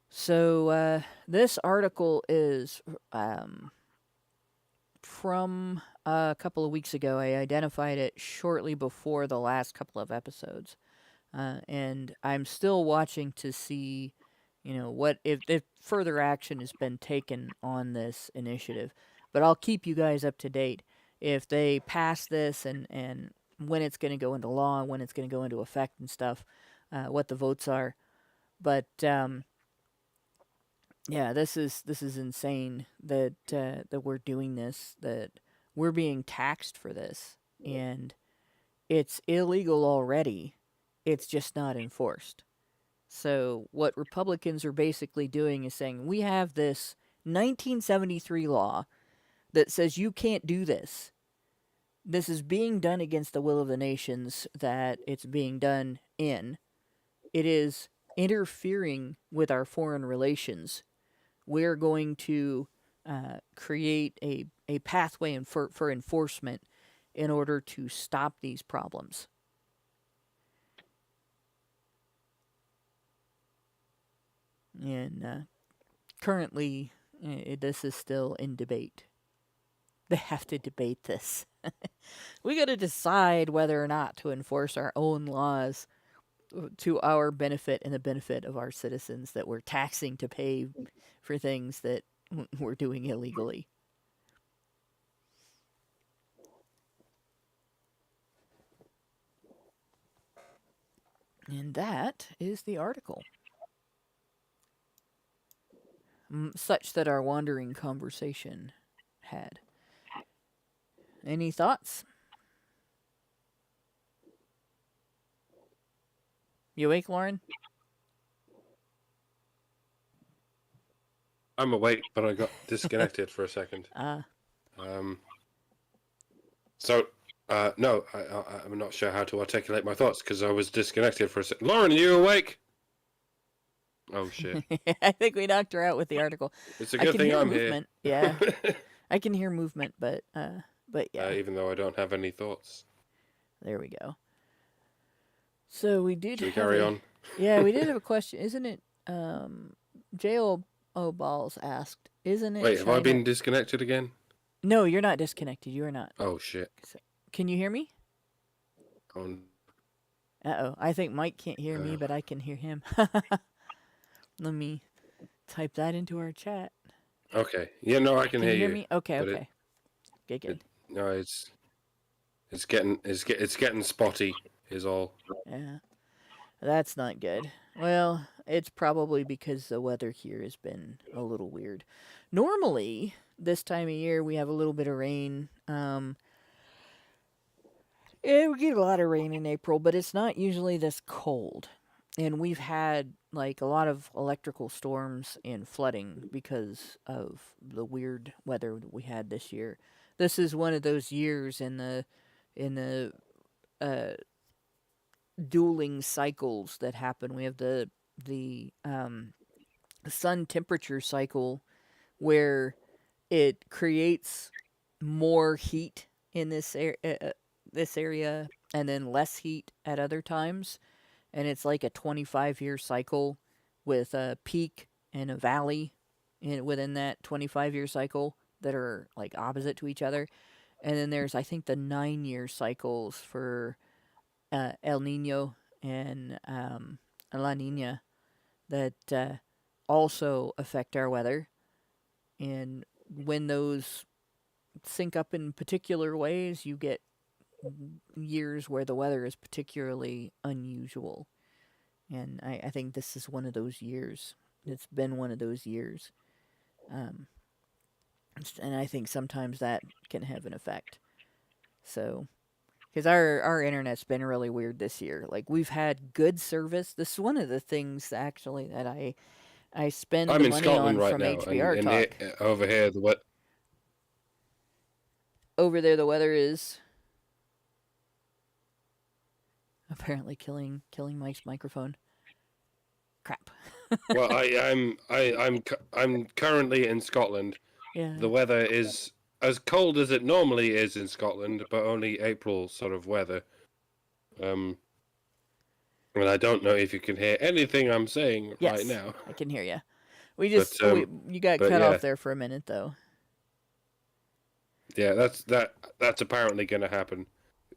So this article is from a couple of weeks ago. I identified it shortly before the last couple of episodes. And I'm still watching to see, what if further action has been taken on this initiative. But I'll keep you guys up to date if they pass this and when it's going to go into law and when it's going to go into effect and stuff, what the votes are. But yeah, this is insane that we're doing this, that we're being taxed for this, and it's illegal already. It's just not enforced. So what Republicans are basically doing is saying, we have this 1973 law that says you can't do this. This is being done against the will of the nations that it's being done in. It is interfering with our foreign relations. We're going to create a pathway for enforcement in order to stop these problems. And currently, this is still in debate. They have to debate this. We got to decide whether or not to enforce our own laws to our benefit and the benefit of our citizens that we're taxing to pay for things that we're doing illegally. And that is the article. Such that our wandering conversation had. Any thoughts? You awake, Lauren? I'm awake, but I got disconnected for a second. No, I'm not sure how to articulate my thoughts because I was disconnected for a second. Lauren, are you awake? Oh, shit. I think we knocked her out with the article. It's a good thing I'm movement. here. Yeah. I can hear movement, but yeah. Even though I don't have any thoughts. There we go. So we did. Should we carry on? Yeah, we did have a question. Isn't it? J.O. Balls asked, "Isn't it?" Wait, China? have I been disconnected again? No, you're not disconnected. You are not. Oh shit! Can you hear me? Oh. I think Mike can't hear me, but I can hear him. Let me type that into our chat. Okay. Yeah, no, I can hear you. Hear me? Okay. Good. No, it's getting spotty. Is all. Yeah, that's not good. Well, it's probably because the weather here has been a little weird. Normally, this time of year, we have a little bit of rain. Yeah, we get a lot of rain in April, but it's not usually this cold. And we've had, like, a lot of electrical storms and flooding because of the weird weather that we had this year. This is one of those years in the dueling cycles that happen. We have the sun temperature cycle where it creates more heat in this area and then less heat at other times, and it's like a 25-year cycle with a peak and a valley within that 25-year cycle that are like opposite to each other. And then there's, I think, the 9-year cycles for El Nino and La Nina that also affect our weather. And when those sync up in particular ways, you get years where the weather is particularly unusual. And I think this is one of those years. It's been one of those years. And I think sometimes that can have an effect. So, because our internet's been really weird this year. Like, we've had good service. This is one of the things, actually, that I spend I'm the in money Scotland on right from now, HBR Talk. Over here, Over there, the weather is apparently killing Mike's microphone. Crap. Well, I'm currently in Scotland. Yeah. The weather is as cold as it normally is in Scotland, but only April sort of weather. And I don't know if you can hear anything I'm saying right now. I can hear you. You got cut off there for a minute, though. Yeah, that's apparently going to happen.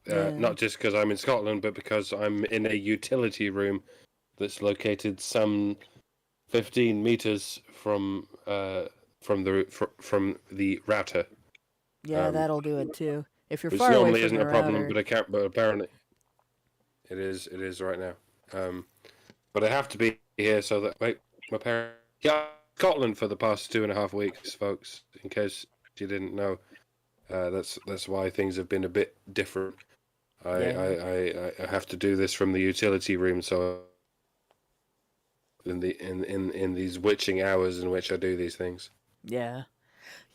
Not just because I'm in Scotland, but because I'm in a utility room that's located some 15 meters from the router. Yeah, that'll do it too. If you're which far away normally from isn't the a problem, router, but I can't. But apparently, it is. It is right now. But I have to be here so that my parents. Yeah, Scotland for the past 2.5 weeks, folks. In case you didn't know, that's why things have been a bit different. I have to do this from the utility room, so in these witching hours in which I do these things. Yeah.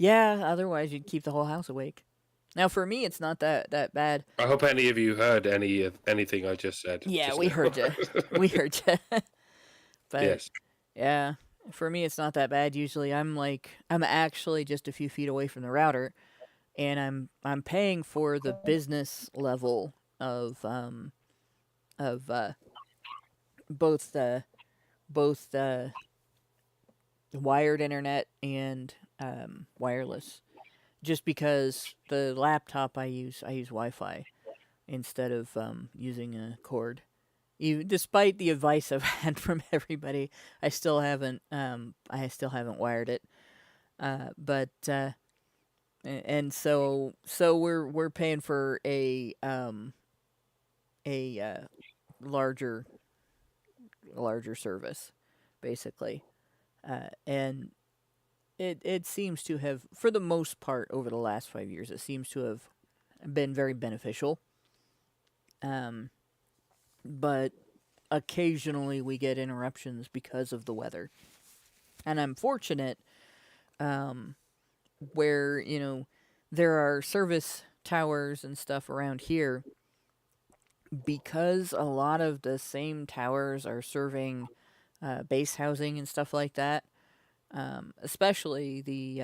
Otherwise, you'd keep the whole house awake. Now, for me, it's not that bad. I hope any of you heard anything I just said. Yeah, we heard you. We heard you. But yes. Yeah, for me, it's not that bad. Usually, I'm actually just a few feet away from the router, and I'm paying for the business level of both the wired internet and wireless. Just because the laptop I use Wi-Fi instead of using a cord. Despite the advice I've had from everybody, I still haven't wired it. And so we're paying for a larger service, basically, and it seems to have, for the most part, over the last 5 years, it seems to have been very beneficial. But occasionally we get interruptions because of the weather, and I'm fortunate where, there are service towers and stuff around here, because a lot of the same towers are serving base housing and stuff like that, especially the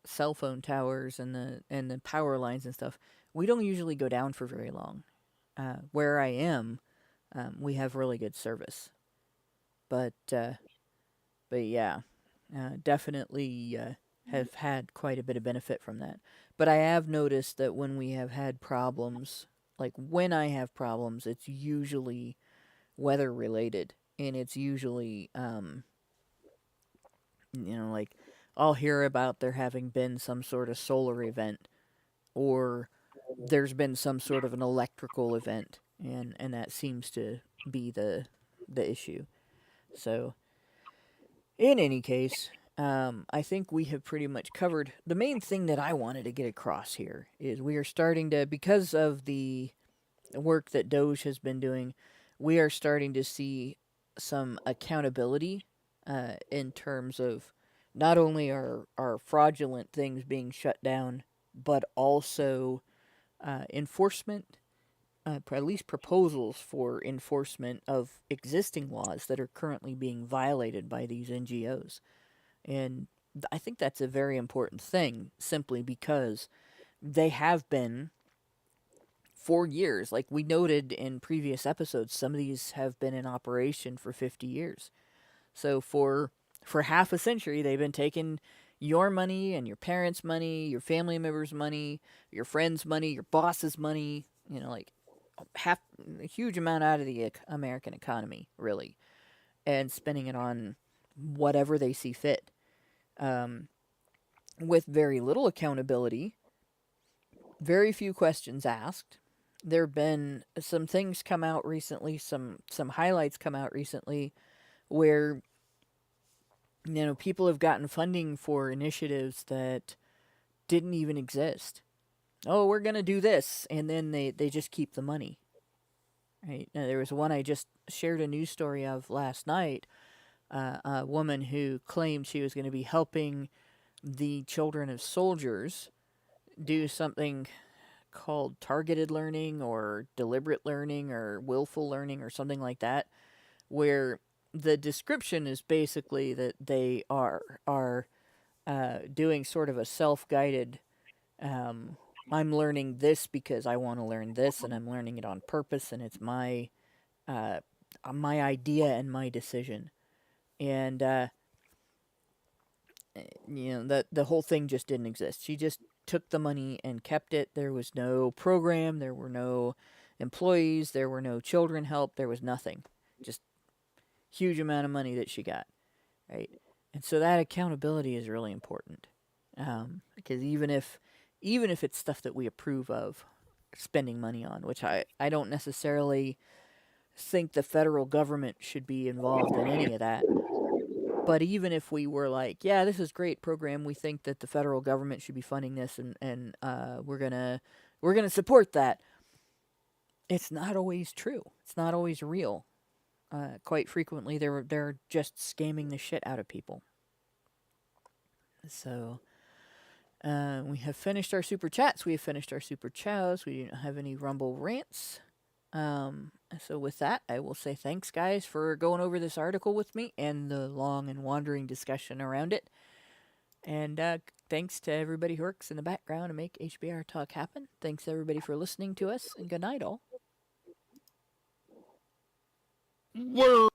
cell phone towers and the power lines and stuff. We don't usually go down for very long. Where I am, we have really good service, but yeah, definitely have had quite a bit of benefit from that. But I have noticed that when we have had problems, like when I have problems, it's usually weather related, and it's usually like I'll hear about there having been some sort of solar event, or there's been some sort of an electrical event, and that seems to be the issue. So, in any case, I think we have pretty much covered the main thing that I wanted to get across here. Is we are starting to, because of the work that Doge has been doing, we are starting to see some accountability in terms of not only are fraudulent things being shut down, but also enforcement, at least proposals for enforcement of existing laws that are currently being violated by these NGOs. And I think that's a very important thing, simply because they have been for years. Like we noted in previous episodes, some of these have been in operation for 50 years. So for half a century, they've been taking your money and your parents' money, your family members' money, your friends' money, your boss's money, like a huge amount out of the American economy, really, and spending it on whatever they see fit, with very little accountability, very few questions asked. There have been some things come out recently, some highlights come out recently, where people have gotten funding for initiatives that didn't even exist. Oh, we're going to do this, and then they just keep the money. Right? Now, there was one I just shared a news story of last night, a woman who claimed she was going to be helping the children of soldiers do something called targeted learning or deliberate learning or willful learning or something like that, where the description is basically that they are doing sort of a self-guided, I'm learning this because I want to learn this, and I'm learning it on purpose, and it's my idea and my decision. And the whole thing just didn't exist. She just took the money and kept it. There was no program, there were no employees, there were no children help, there was nothing. Just huge amount of money that she got, right? And so that accountability is really important, because even if it's stuff that we approve of spending money on, which I don't necessarily think the federal government should be involved in any of that, but even if we were like, yeah, this is a great program, we think that the federal government should be funding this, and we're gonna support that, it's not always true. It's not always real. Quite frequently, they're just scamming the shit out of people. So, we have finished our super chats. We have finished our super chows. We don't have any Rumble rants. So with that, I will say thanks, guys, for going over this article with me and the long and wandering discussion around it. And thanks to everybody who works in the background to make HBR Talk happen. Thanks, everybody, for listening to us, and good night, all. Word.